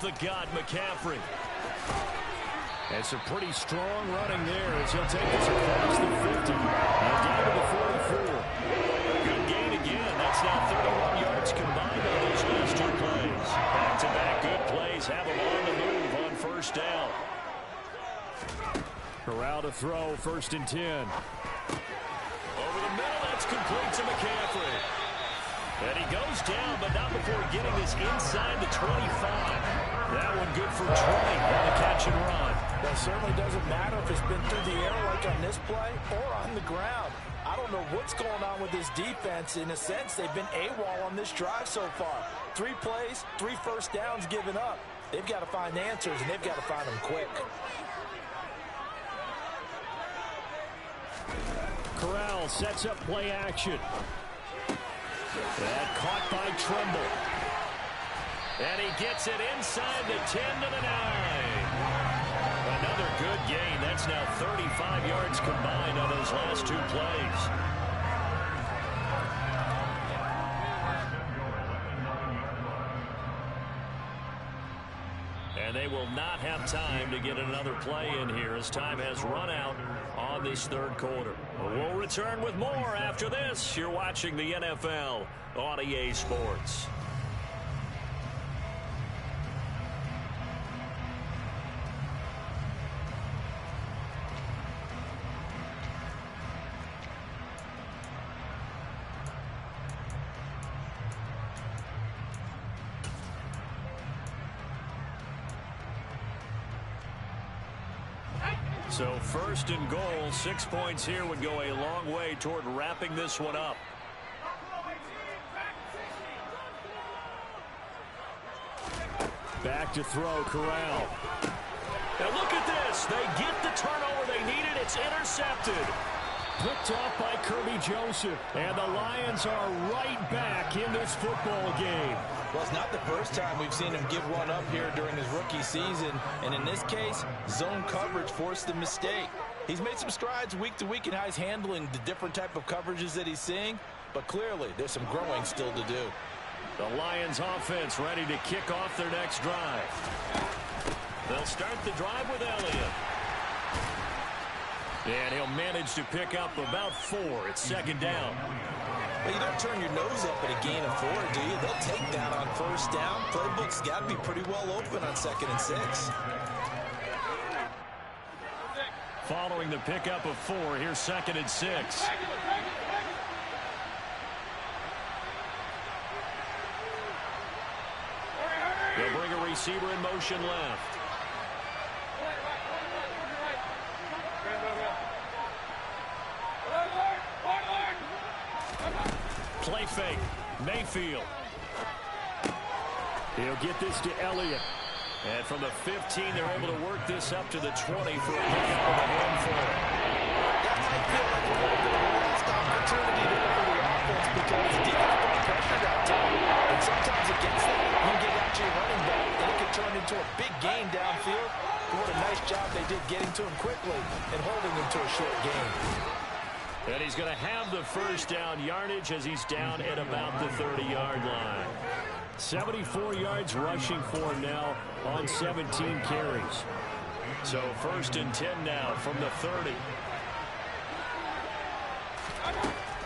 S1: The gut, McCaffrey. And some pretty strong running there as he'll take this across the 50 and down to the 44. Good gain again. That's now 31 yards combined on those last 2 plays. Back-to-back good plays have him on the move on 1st down. Corral to throw, 1st and 10. Over the middle, that's complete to McCaffrey. And he goes down, but not before getting this inside the 25. That one good for 20 on the catch and run.
S3: That certainly doesn't matter if it's been through the air like on this play or on the ground. I don't know what's going on with this defense. In a sense, they've been AWOL on this drive so far. 3 plays, 3 first downs given up. They've got to find answers, and they've got to find them quick.
S1: Corral sets up play action. That caught by Tremble. And he gets it inside the 10 to the 9. Another good gain. That's now 35 yards combined on those last 2 plays. And they will not have time to get another play in here as time has run out on this 3rd quarter. We'll return with more after this. You're watching the NFL on EA Sports. So 1st and goal, 6 points here would go a long way toward wrapping this one up. Back to throw, Corral. And look at this. They get the turnover they needed. It's intercepted. Picked off by Kirby Joseph. And the Lions are right back in this football game.
S4: Well, it's not the first time we've seen him give one up here during his rookie season. And in this case, zone coverage forced the mistake. He's made some strides week to week in how he's handling the different type of coverages that he's seeing. But clearly, there's some growing still to do.
S1: The Lions offense ready to kick off their next drive. They'll start the drive with Elliott. And he'll manage to pick up about 4. It's second down.
S2: Well, you don't turn your nose up at a gain of 4, do you? They'll take that on first down. Playbook's got to be pretty well open on 2nd and 6.
S1: Following the pickup of 4, here's 2nd and 6. They'll bring a receiver in motion left. Play fake. Mayfield. He'll get this to Elliott. And from the 15, they're able to work this up to the 20 for a pickup of a handful.
S4: That might feel like a little bit of a lost opportunity there for the offense because the defense brought pressure that time. And sometimes against that, you get out your running back, and it can turn into a big gain downfield. But what a nice job they did getting to him quickly and holding him to a short gain.
S1: And he's going to have the first down yardage as he's down at about the 30-yard line. 74 yards rushing for him now on 17 carries. So 1st and 10 now from the 30.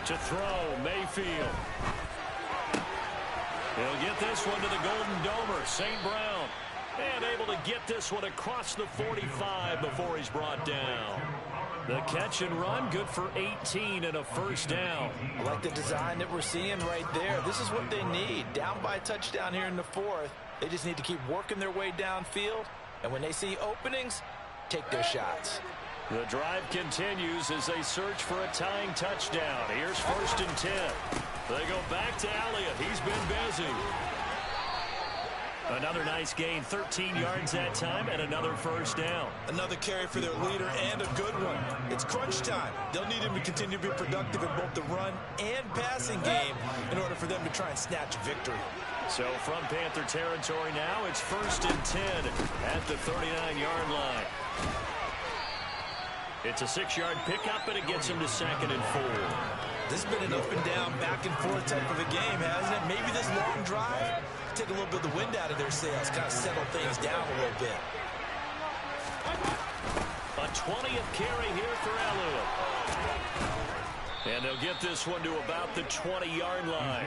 S1: To throw, Mayfield. He'll get this one to the Golden Domer, St. Brown. And able to get this one across the 45 before he's brought down. The catch and run, good for 18 and a first down.
S4: I like the design that we're seeing right there. This is what they need. Down by a touchdown here in the 4th. They just need to keep working their way downfield. And when they see openings, take their shots.
S1: The drive continues as they search for a tying touchdown. Here's 1st and 10. They go back to Elliott. He's been busy. Another nice gain, 13 yards that time, and another first down.
S2: Another carry for their leader and a good one. It's crunch time. They'll need him to continue to be productive in both the run and passing game in order for them to try and snatch a victory.
S1: So from Panther territory now, it's 1st and 10 at the 39-yard line. It's a 6-yard pickup, and it gets him to 2nd and 4.
S2: This has been an up and down, back and forth type of a game, hasn't it? Maybe this long drive take a little bit of the wind out of their sails, kind of settle things down a little bit.
S1: A 20th carry here for Elliott. And they'll get this one to about the 20-yard line.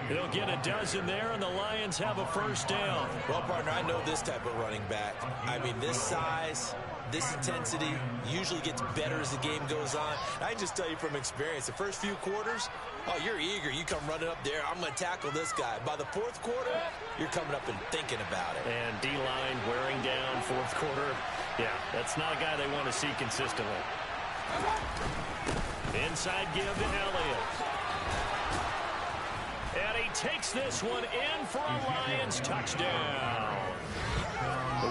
S1: They'll get a dozen there, and the Lions have a first down.
S2: Well, partner, I know this type of running back. I mean, this size, this intensity usually gets better as the game goes on. I just tell you from experience, the first few quarters, oh, you're eager. You come running up there. I'm going to tackle this guy. By the 4th quarter, you're coming up and thinking about it.
S1: And D-line wearing down 4th quarter. Yeah, that's not a guy they want to see consistently. Inside give to Elliott. And he takes this one in for a Lions touchdown.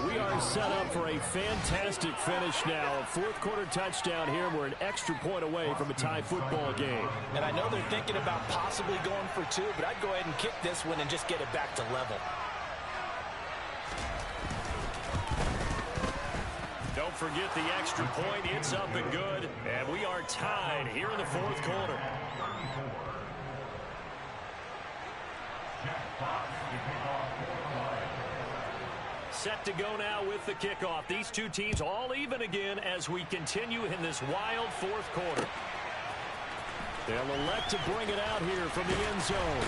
S1: We are set up for a fantastic finish now. A 4th quarter touchdown here. We're an extra point away from a tie football game.
S4: And I know they're thinking about possibly going for 2, but I'd go ahead and kick this one and just get it back to level.
S1: Don't forget the extra point. It's up and good. And we are tied here in the 4th quarter. Set to go now with the kickoff. These two teams all even again as we continue in this wild 4th quarter. They'll elect to bring it out here from the end zone.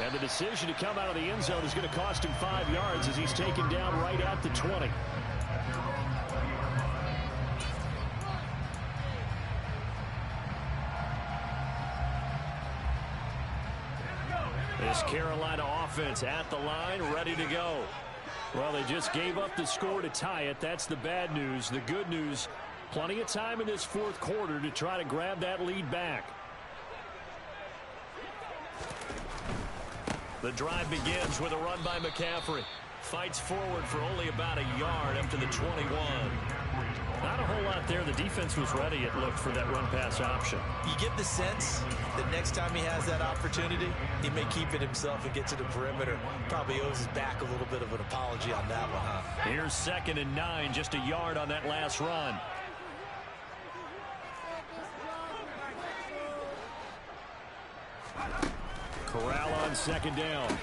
S1: And the decision to come out of the end zone is going to cost him 5 yards as he's taken down right at the 20. This Carolina offense at the line, ready to go. Well, they just gave up the score to tie it. That's the bad news. The good news, plenty of time in this 4th quarter to try to grab that lead back. The drive begins with a run by McCaffrey. Fights forward for only about a yard up to the 21. Not a whole lot there. The defense was ready, it looked, for that run-pass option.
S2: You get the sense that next time he has that opportunity, he may keep it himself and get to the perimeter. Probably owes his back a little bit of an apology on that one, huh?
S1: Here's 2nd and 9, just a yard on that last run. Corral on 2nd down.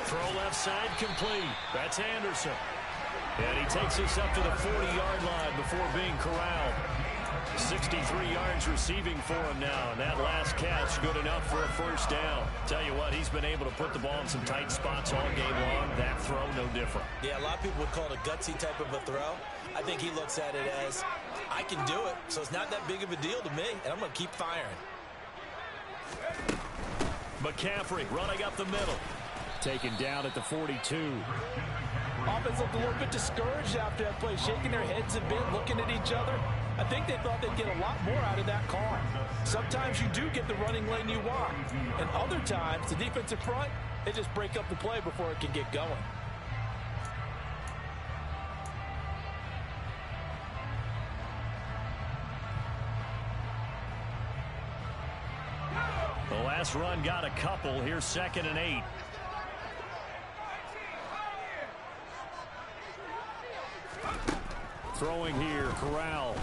S1: Throw left side complete. That's Anderson. And he takes us up to the 40-yard line before being corralled. 63 yards receiving for him now. And that last catch good enough for a first down. Tell you what, he's been able to put the ball in some tight spots all game long. That throw, no different.
S2: Yeah, a lot of people would call it a gutsy type of a throw. I think he looks at it as, I can do it, so it's not that big of a deal to me, and I'm going to keep firing.
S1: McCaffrey running up the middle. Taken down at the 42.
S3: Offense looked a little bit discouraged after that play, shaking their heads a bit, looking at each other. I think they thought they'd get a lot more out of that call. Sometimes you do get the running lane you want, and other times, the defensive front, they just break up the play before it can get going.
S1: The last run got a couple. Here's 2nd and 8. Throwing here, Corral.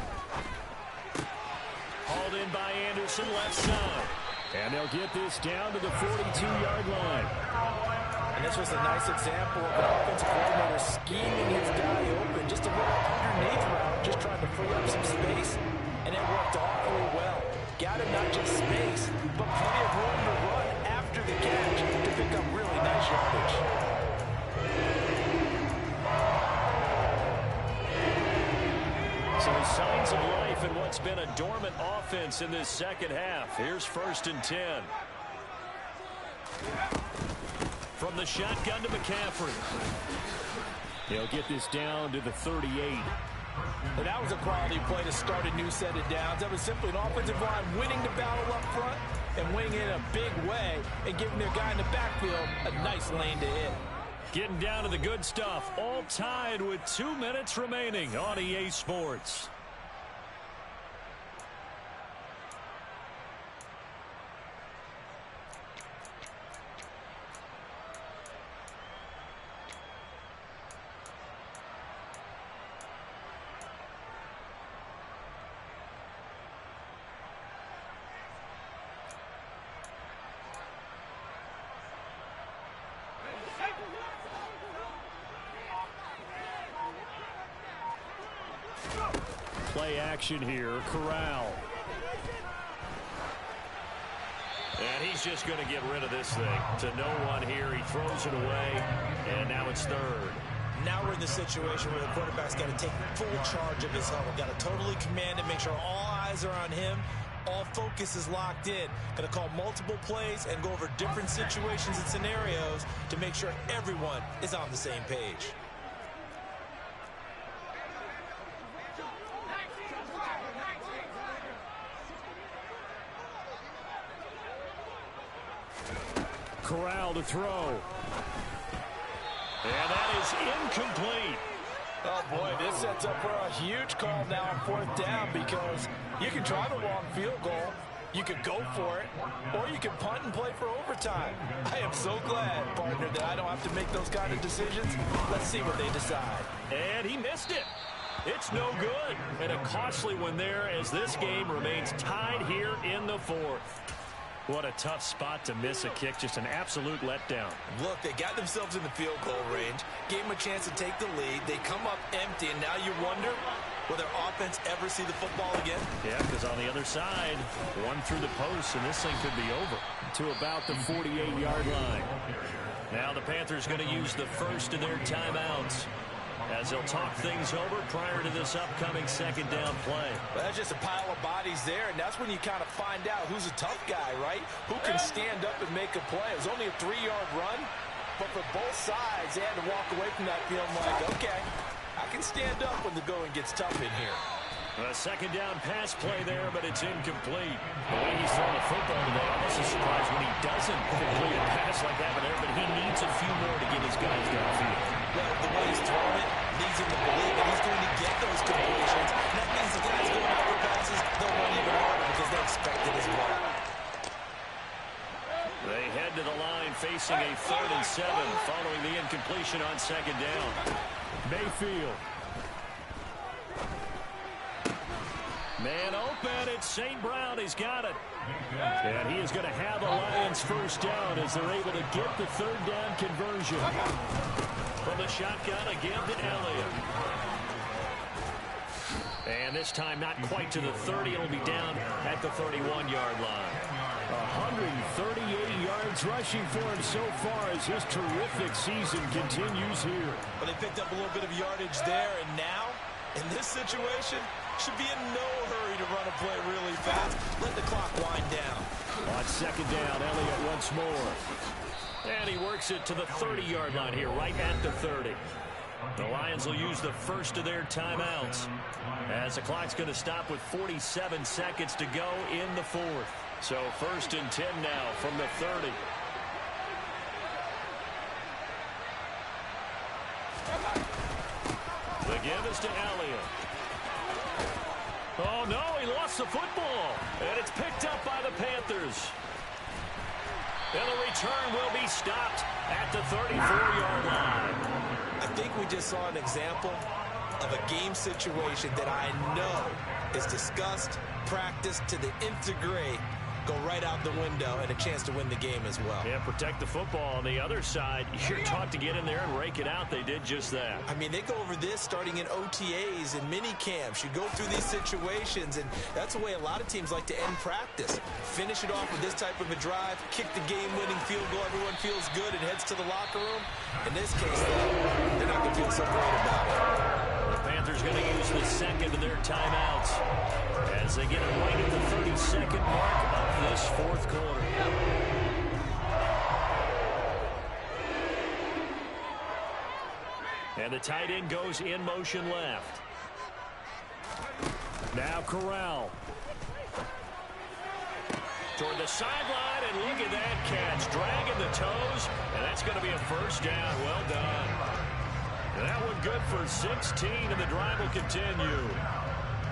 S1: Hauled in by Anderson, left side. And they'll get this down to the 42-yard line.
S3: And this was a nice example of an offensive coordinator scheming his guy open. Just a little underneath route, just trying to free up some space. And it worked awfully well. Got him not just space, but plenty of room to run after the catch to pick up really nice yardage.
S1: So signs of life in what's been a dormant offense in this second half. Here's 1st and 10. From the shotgun to McCaffrey. He'll get this down to the 38.
S3: And that was a quality play to start a new set of downs. That was simply an offensive line winning the battle up front and winning it in a big way and giving their guy in the backfield a nice lane to hit.
S1: Getting down to the good stuff. All tied with 2 minutes remaining on EA Sports. Play action here, Corral. And he's just going to get rid of this thing. To no one here, he throws it away, and now it's 3rd.
S2: Now we're in the situation where the quarterback's got to take full charge of his huddle. Got to totally command it, make sure all eyes are on him. All focus is locked in. Got to call multiple plays and go over different situations and scenarios to make sure everyone is on the same page.
S1: Corral to throw. And that is incomplete.
S3: Oh, boy, this sets up for a huge call now on 4th down because you can try the long field goal, you could go for it, or you can punt and play for overtime. I am so glad, partner, that I don't have to make those kind of decisions. Let's see what they decide.
S1: And he missed it. It's no good. And a costly one there as this game remains tied here in the 4th. What a tough spot to miss a kick. Just an absolute letdown.
S2: Look, they got themselves in the field goal range, gave them a chance to take the lead. They come up empty, and now you wonder, will their offense ever see the football again?
S1: Yeah, because on the other side, one through the post, and this thing could be over. To about the 48-yard line. Now the Panthers going to use the first of their timeouts as they'll talk things over prior to this upcoming 2nd down play.
S3: Well, that's just a pile of bodies there, and that's when you kind of find out who's a tough guy, right? Who can stand up and make a play. It was only a 3-yard run, but for both sides, they had to walk away from that feeling like, okay, I can stand up when the going gets tough in here.
S1: A 2nd down pass play there, but it's incomplete. The way he's throwing the football today, I'm also surprised when he doesn't complete a pass like that, but he needs a few more to get his guys downfield.
S2: Well, the way he's throwing it leads him to believe that he's going to get those completions. And that means the guys going out for passes, they'll run even harder because they expect it as well.
S1: They head to the line facing a 3rd and 7 following the incompletion on 2nd down. Mayfield. Man open, it's St. Brown. He's got it. And he is going to have the Lions first down as they're able to get the 3rd down conversion. From the shotgun again to Elliott. And this time not quite to the 30. It'll be down at the 31-yard line. 138 yards rushing for him so far as his terrific season continues here.
S2: But they picked up a little bit of yardage there, and now, in this situation, should be in no hurry to run a play really fast. Let the clock wind down.
S1: On 2nd down, Elliott once more. And he works it to the 30-yard line here, right at the 30. The Lions will use the first of their timeouts as the clock's going to stop with 47 seconds to go in the 4th. So 1st and 10 now from the 30. The give is to Elliott. Oh, no, he lost the football. And it's picked up by the Panthers. And the return will be stopped at the 34-yard line.
S2: I think we just saw an example of a game situation that I know is discussed, practiced to the nth degree, go right out the window, and a chance to win the game as well.
S1: Yeah, protect the football. On the other side, you're taught to get in there and rake it out. They did just that.
S2: I mean, they go over this starting in OTAs and mini camps. You go through these situations, and that's the way a lot of teams like to end practice. Finish it off with this type of a drive, kick the game-winning field goal. Everyone feels good and heads to the locker room. In this case, though, they're not going to feel so great about it.
S1: The Panthers going to use the second of their timeouts as they get it right at the 32nd mark of this 4th quarter. And the tight end goes in motion left. Now Corral. Toward the sideline, and look at that catch. Dragging the toes, and that's going to be a first down. Well done. And that one good for 16, and the drive will continue.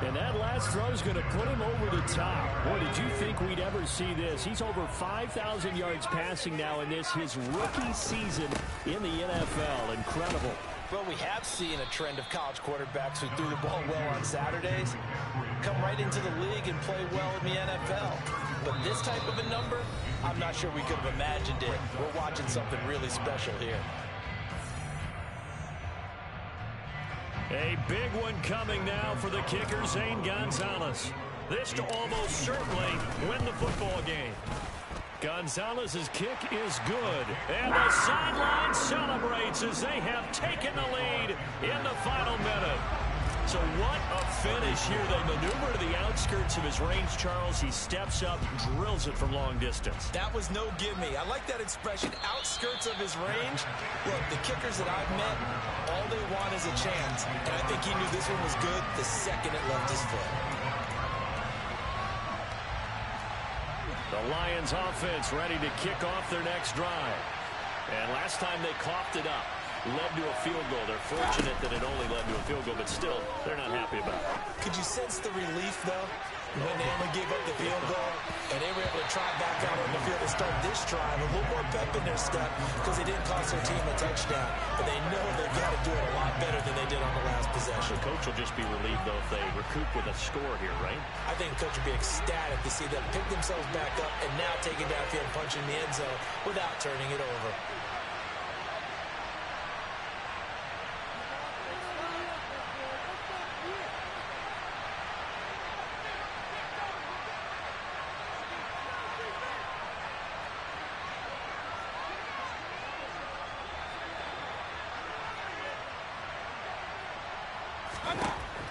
S1: And that last throw is going to put him over the top. Boy, did you think we'd ever see this? He's over 5,000 yards passing now in this, his rookie season in the NFL. Incredible.
S3: Well, we have seen a trend of college quarterbacks who threw the ball well on Saturdays come right into the league and play well in the NFL. But this type of a number, I'm not sure we could have imagined it. We're watching something really special here.
S1: A big one coming now for the kicker, Zane Gonzalez. This to almost certainly win the football game. Gonzalez's kick is good. And the sideline celebrates as they have taken the lead in the final minute. So what a finish here. They maneuver to the outskirts of his range, Charles. He steps up, drills it from long distance.
S2: That was no gimme. I like that expression, outskirts of his range. Look, the kickers that I've met, all they want is a chance. And I think he knew this one was good the second it left his foot.
S1: The Lions offense ready to kick off their next drive. And last time they coughed it up, led to a field goal. They're fortunate that it only led to a field goal, but still, they're not happy about it.
S2: Could you sense the relief, though, when they only gave up the field goal and they were able to try back out on the field to start this drive? A little more pep in their step because they didn't cost their team a touchdown, but they know they've got to do it a lot better than they did on the last possession.
S1: The coach will just be relieved, though, if they recoup with a score here, right?
S2: I think the coach will be ecstatic to see them pick themselves back up and now take it downfield, punching the end zone without turning it over.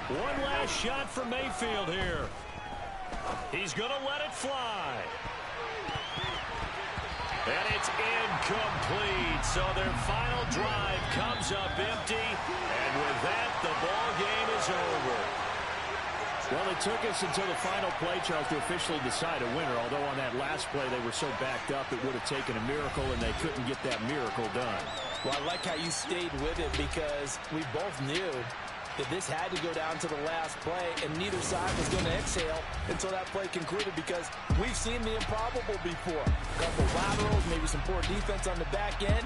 S1: One last shot for Mayfield here. He's going to let it fly. And it's incomplete. So their final drive comes up empty. And with that, the ball game is over. Well, it took us until the final play, Charles, to officially decide a winner. Although on that last play they were so backed up it would have taken a miracle, and they couldn't get that miracle done.
S4: Well, I like how you stayed with it because we both knew that this had to go down to the last play, and neither side was going to exhale until that play concluded because we've seen the improbable before. A couple laterals, maybe some poor defense on the back end.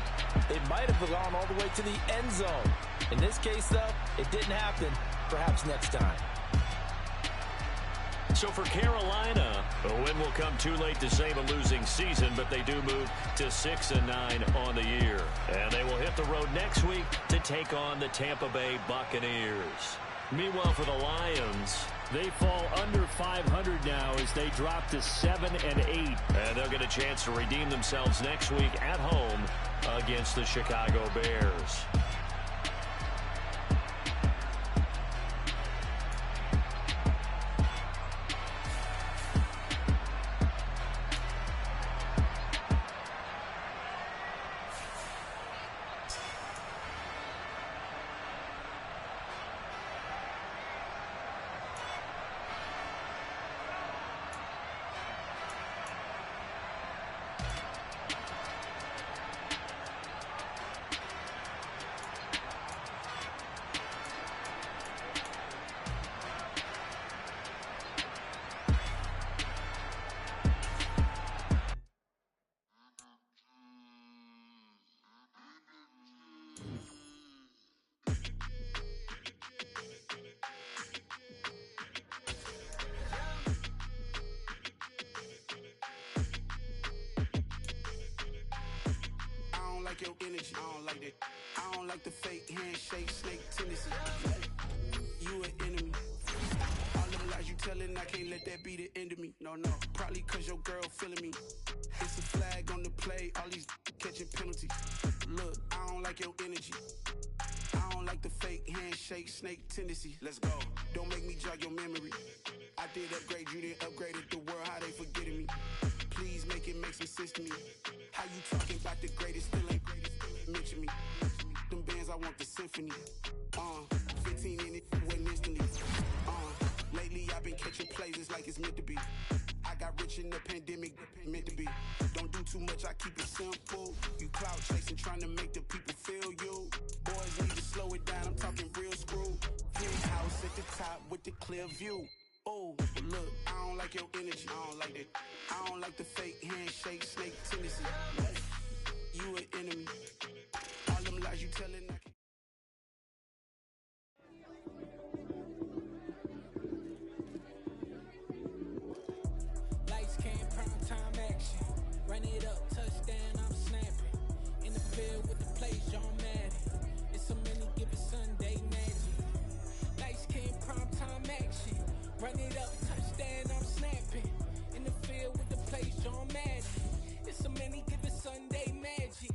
S4: It might have gone all the way to the end zone. In this case, though, it didn't happen. Perhaps next time.
S1: So for Carolina, a win will come too late to save a losing season, but they do move to 6-9 on the year. And they will hit the road next week to take on the Tampa Bay Buccaneers. Meanwhile, for the Lions, they fall under 500 now as they drop to 7-8. And they'll get a chance to redeem themselves next week at home against the Chicago Bears.
S5: Your energy, I don't like that. I don't like the fake handshake, snake tendency. You an enemy. All them lies you telling, I can't let that be the end of me. No, probably cause your girl feeling me. It's a flag on the play, all these catching penalties. Look, I don't like your energy. I don't like the fake handshake, snake tendency. Let's go. Don't make me jog your memory. I did upgrade, you didn't upgrade it. The world, how they forgetting me. Please make it make some sense to me. How you talking about the greatest, still ain't greatest, mention me. Them bands, I want the symphony. 15 in it, went instantly. Lately I've been catching plays, it's like it's meant to be. I got rich in the pandemic, meant to be. Don't do too much, I keep it simple. You clout chasing, trying to make the people feel you. Boys need to slow it down, I'm talking real screw. House at the top with the clear view. Oh, look, I don't like your energy, I don't like that. I don't like the fake handshake, snake tendency. You an enemy. All them lies you telling, I can't.
S6: Lights came, prime time action. Run it up, touchdown, I'm snapping. In the field with the plays, John Madden. It's so many given Sunday magic. Lights came, prime time action. Run it up, touchdown, I'm snapping. In the field with the plays, John Madden. It's so many given Sunday magic.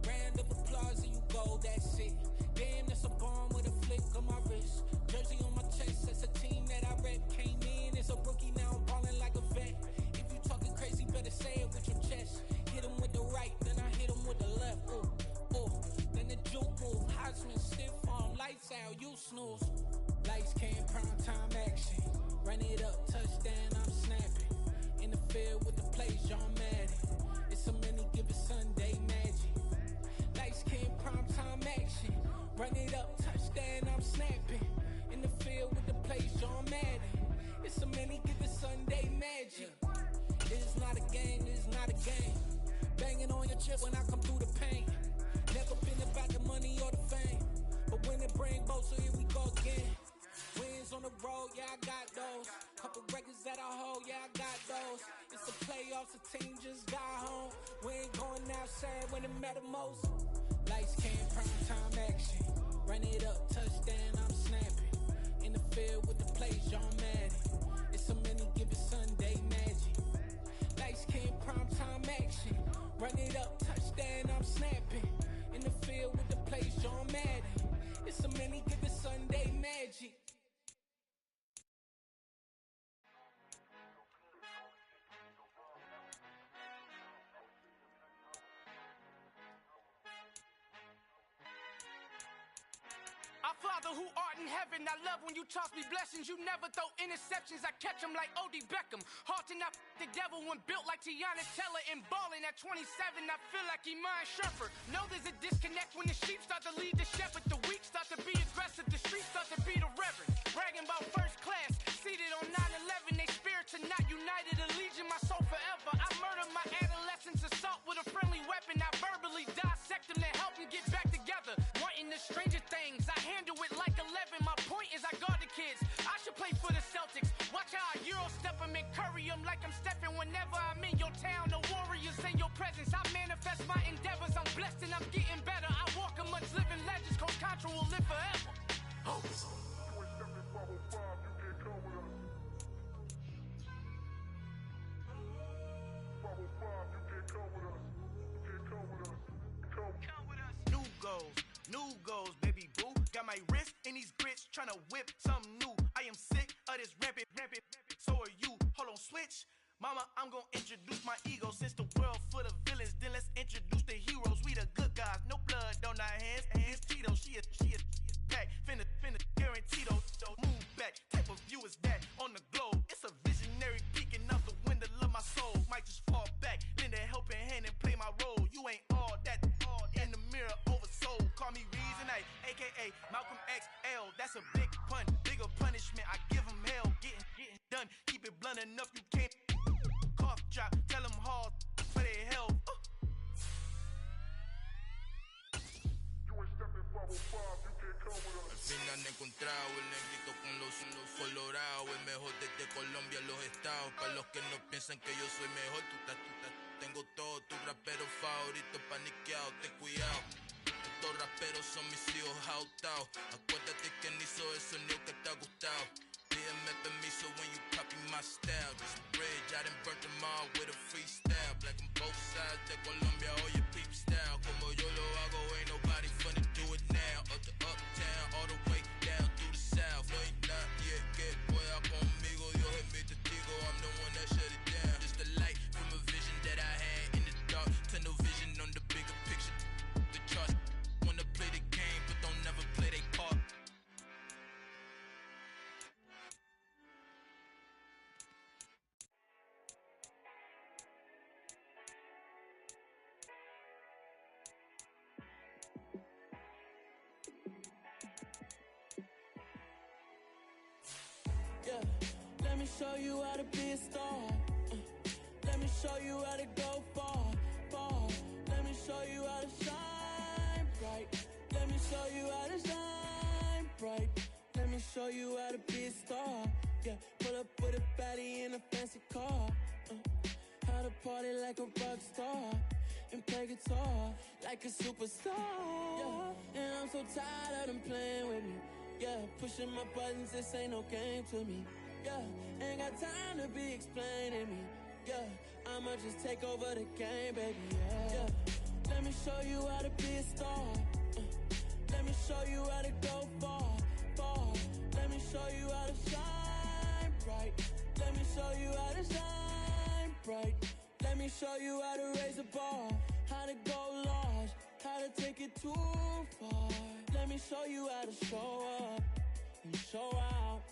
S6: Round of applause and you go, that's it. Damn, that's a bomb with a flick on my wrist. Jersey on my chest, that's a team that I rep. Came in as a rookie, now I'm balling like a vet. If you talking crazy, better say it with your chest. Hit him with the right, then I hit him with the left. Ooh, ooh, then the juke move. Heisman stiff arm, lights out, you snooze. Lights came, prime time action. Run it up, touchdown, I'm snapping. In the field with the plays, John Madden. It's so many given Sunday magic. Lights came, prime time action. Run it up, touchdown, I'm snapping. In the field with the plays, John Madden. It's so many given Sunday magic. It is not a game, it is not a game. Banging on your chest when I come through the pain. Never been about the money or the fame. But when it bring both, so here we go again. Wins on the road, yeah, I got those. Couple records that I hold, yeah, I got those. It's the playoffs, the team just got home. We ain't going outside when it matter most. Lights came, prime time action. Run it up, touchdown, I'm snapping. In the field with the plays, John Madden. It's so many given Sunday magic. Lights came, prime time action. Run it up, touchdown, I'm snapping. In the field with the plays, John Madden. It's so many given Sunday magic.
S7: I fly Father who art in heaven, I love when you toss me blessings. You never throw interceptions, I catch them like O.D. Beckham. Hard to not the devil when built like Tiana Teller. And balling at 27, I feel like Iman Shumpert. Know there's a disconnect when the sheep start to lead the shepherd. The weak start to be aggressive, the streets start to be the reverend. Bragging about first class, seated on 9/11. They spirits are not united, a legion, my soul forever. I murder my adolescence, assault with a friendly weapon. I verbally dissect them to help them get back together. Wanting the stranger things, I handle it like 11. My point is I guard the kids. I should play for the Celtics. Watch how I Euro step them and curry them like I'm Stephen. Whenever I'm in your town, the Warriors in your presence. I manifest my endeavors. I'm blessed and I'm getting better. I walk amongst living legends. Coach Contra will live forever. Oh. New goals, baby boo. Got my wrist in these grits, tryna whip something new. I am sick of this rampant. So are you. Hold on, switch. Mama, I'm gonna introduce my ego. Since the world full of villains, then let's introduce the heroes. We the good guys, no blood on our hands. Hands Tito, she is back. Finna guarantee those. Move back. Type of view is that on the globe? It's a visionary peeking out the window of my soul. Might just fall back, lend a helping hand and play my role. You ain't all that. In the mirror, oversold. Call me Reason A, aka Malcolm XL. That's a big pun, bigger punishment. I give him hell, getting done. Keep it blunt enough, you can't. Cough drop, tell them hard for their health.
S8: Al final he encontrado el negrito con los colorados. El mejor desde Colombia, los estados. Para los que no piensan que yo soy mejor, tengo todo, tus raperos favoritos paniqueados, ten cuidado. Estos raperos son mis hijos adoptados. Acuérdate que ni hizo el sonido que te ha gustado. Pídeme permiso when you copy my style. This bridge, I done burnt them all with a freestyle. Black on both sides de Colombia, oye peep style. Como yo lo hago, ain't nobody finna do it now. Up to uptown, all the way down through the south. No hay nadie que pueda conmigo, Dios es mi testigo. I'm the one that shut it down. Just the light from a vision that I had in the dark. Tunnel vision on the bigger picture. The charts wanna play the game, but don't never play their part.
S9: Yeah, let me show you how to be a star. Let me show you how to go far. Let me show you how to shine bright. Let me show you how to shine bright. Let me show you how to be a star. Yeah, pull up with a baddie in a fancy car. How to party like a rock star and play guitar like a superstar. Yeah, and I'm so tired of them playing with me. Yeah, pushing my buttons, this ain't no game to me. Yeah, ain't got time to be explaining me. Yeah, I'ma just take over the game, baby. Yeah, let me show you how to be a star. Let me show you how to go far. Let me show you how to shine bright. Let me show you how to shine bright. Let me show you how to raise a bar, how to go large, how to take it too far. Let me show you how to show up and show out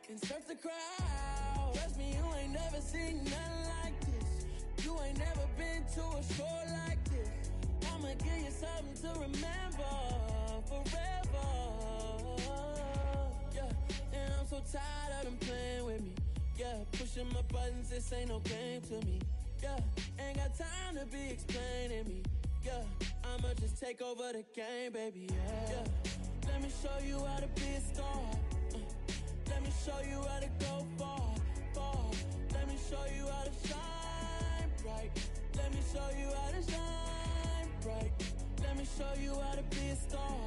S9: and surf the crowd. Trust me, you ain't never seen nothing like this. You ain't never been to a show like this. I'ma give you something to remember forever. Yeah, and I'm so tired of them playing with me. Yeah, pushing my buttons, this ain't no game to me. Yeah, ain't got time to be explaining me. Yeah, I'ma just take over the game, baby. Yeah, let me show you how to be a star. Let me show you how to go far. Let me show you how to shine bright. Let me show you how to shine bright. Let me show you how to be a star.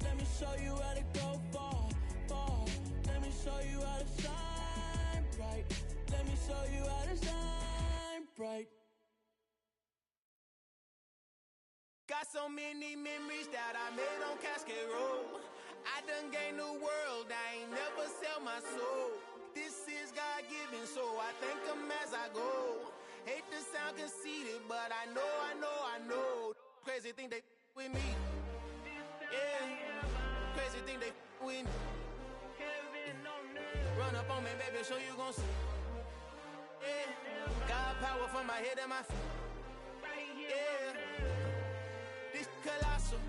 S9: Let me show you how to go far. Let me show you how to shine bright. Let me show you how to shine bright.
S7: Got so many memories that I made on Cascade Road. I done gained the world, I ain't never sell my soul. This is God-given, so I thank him as I go. Hate to sound conceited, but I know. Crazy thing they with me. Yeah, crazy thing they Run up on me, baby, so you gon' see. Yeah, got power from my head and my feet. Yeah, this colossal.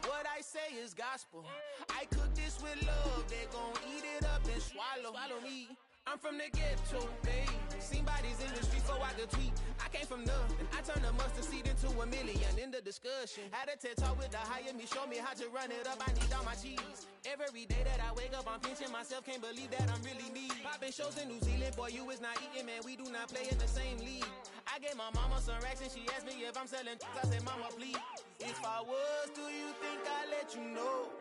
S7: What I say is gospel. I cook this with love. They gon' eat it up and swallow me. I'm from the ghetto, babe. Seen bodies in the streets before I could tweet. I came from nothing. I turned a mustard seed into a million in the discussion. Had a TED talk with the higher me, show me how to run it up. I need all my cheese. Every day that I wake up, I'm pinching myself. Can't believe that I'm really me. Popping shows in New Zealand, boy, you is not eating, man. We do not play in the same league. I gave my mama some racks and she asked me if I'm selling. I said, mama, please. If I was, do you think I'd let you know?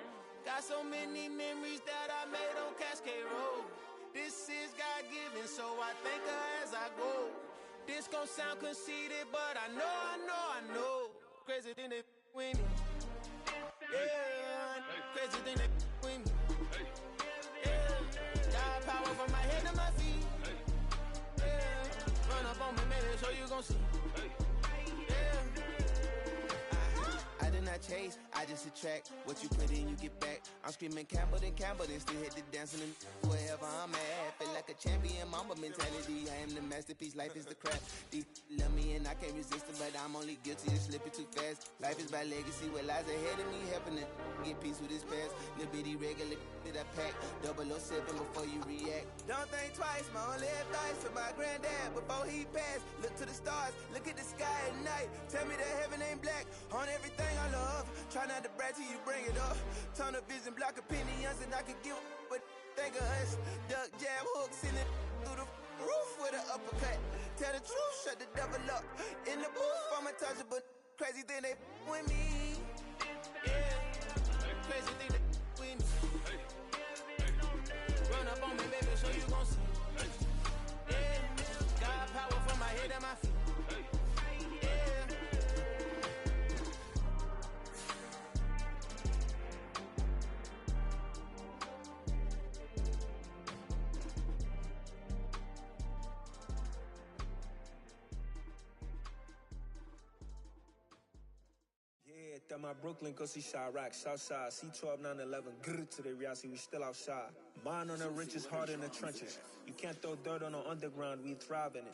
S7: Got so many memories that I made on Cascade Road. This is God-given, so I thank her as I go. This gon' sound conceited, but I know. Crazy thing they with me. Yeah, crazy thing they with me. Yeah, got power from my head to my feet. Yeah, run up on me, baby, so you gon' see. Yeah. I did not chase, I just attract. What you put in, you get back. I'm screaming Campbell, then still hit the dancing and wherever I'm at. Feel like a champion, mamba mentality. I am the masterpiece, life is the crap. These love me and I can't resist it, but I'm only guilty of slipping too fast. Life is by legacy, what lies ahead of me, helping to get peace with his past. Little bitty regular that I pack, 007 before you react. Don't think twice, my only advice to my granddad before he passed. Look to the stars, look at the sky at night. Tell me that heaven ain't black on everything I love. Try not to brag till you bring it up. Tunnel vision, block opinions, and I can give what think of us. Duck jab hooks in it through the roof with an uppercut. Tell the truth, shut the devil up. In the booth, I'm untouchable. Crazy thing they with me. Yeah, crazy thing they with me. Run up on me, baby, so you gon' see. Yeah, got power from my head and my feet.
S10: At my Brooklyn, go see Chirac, Southside, C12, 911, grrr to the reality, we still outside. Mine on the richest, heart in the trenches. You can't throw dirt on the underground, we thrive in it.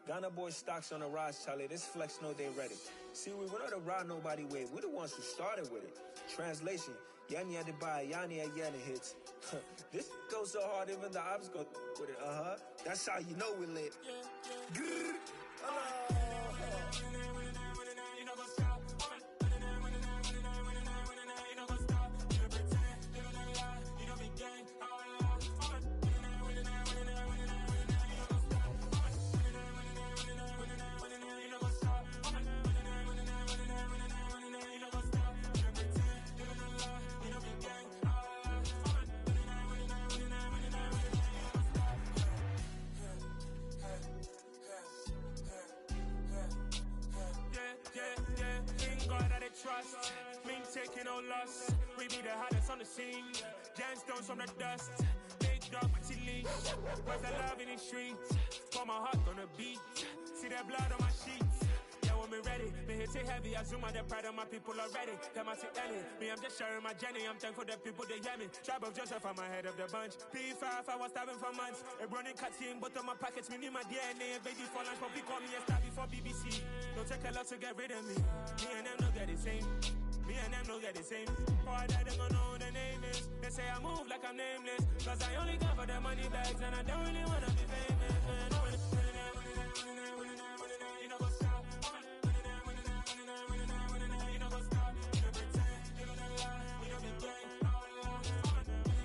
S10: Ghana boys stocks on the rise, Charlie, this flex know they ready. See, we were not to ride nobody with, we're the ones who started with it. Translation, Yani had to buy, Yani had Yana hits. This goes so hard, even the ops go with it, That's how you know we lit. Grrr,
S11: trust, mean taking no loss. We be the hottest on the scene. Gemstones from the dust. Big dog, pretty leash. Where's the love in the streets? Pour my heart on the beat. See that blood on my sheets. Yeah, when me ready, me hit it heavy. I zoom out the pride of my people already. Them I see Ellie. Me, I'm just sharing my journey. I'm thankful that people they hear me. Tribe of Joseph, I'm ahead of the bunch. P5, I was starving for months. A running cut in, but on my pockets, me need my DNA. Baby for lunch, but we call me a star before BBC. Don't take a lot to get rid of me. Me and them don't get the same. Me and them don't get the same. Boy, that they gonna know who the name is. They say I move like I'm nameless. Cause I only come for the money bags and I don't really wanna be famous, man. You know what's up? You know what's up? You don't pretend, you don't lie, you don't be gang. You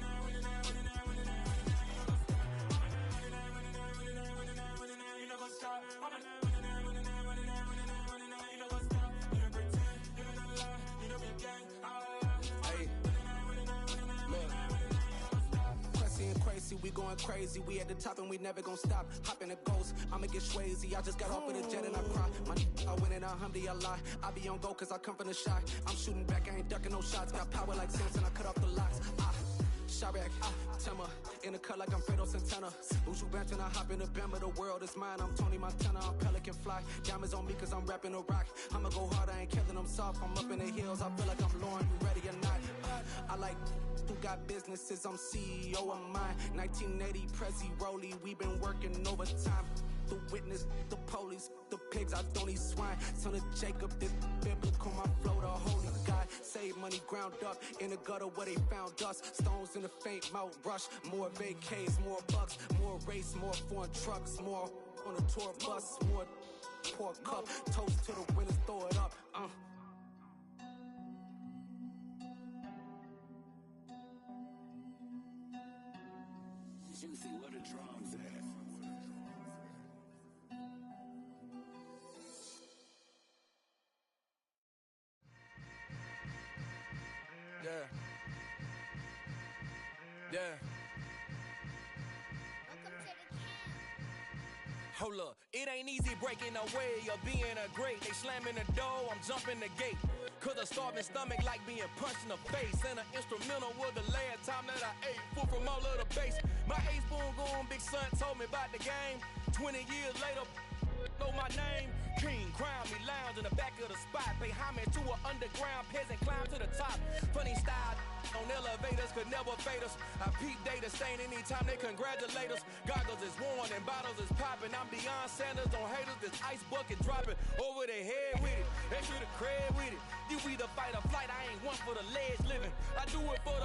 S11: know what's up?
S5: Crazy, we going crazy. We at the top and we never gonna stop. Hop in a ghost, I'ma get swayzy. I just got off with a jet and I cry. I win in alhamdulillah. I be on go cause I come from the shot. I'm shooting back, I ain't ducking no shots. Got power like Samson, I cut off the locks. Chirac, Timmer, in the cut like I'm Fredo Santana. Uju Banton, I hop in the Bama, the world is mine. I'm Tony Montana, I'm Pelican Fly. Diamonds on me cause I'm rapping a rock. I'ma go hard, I ain't killing them soft. I'm up in the hills, I feel like I'm Lauren, you ready or not? I like who got businesses, I'm CEO of mine. 1980 Prezi Rollie, we been working overtime. The witness, the police, the pigs, I don't eat swine. Son of Jacob, this biblical, my flow, the holy God. Save money ground up in the gutter where they found us. Stones in the faint mouth rush. More vacays, more bucks, more race, more foreign trucks, more on a tour bus, more pour cup. Toast to the winners, throw it up.
S12: Juicy, where the drums at?
S13: Yeah. Hold up, it ain't easy breaking away or being a great. They slamming the door, I'm jumping the gate. Cause a starving stomach like being punched in the face. And an instrumental was the last time that I ate food from all of the base. My A-spoon goon, big son told me about the game. 20 years later, know my name. King, crown me, lounge in the back of the spot. Pay homage to an underground peasant, climb to the top. Funny style on elevators could never fade us. I peep data stain anytime they congratulate us. Goggles is worn and bottles is popping. I'm Deion Sanders on haters, this ice bucket dropping over their head with it. They should have cred with it. You either fight or flight, I ain't one for the ledge living. I do it for the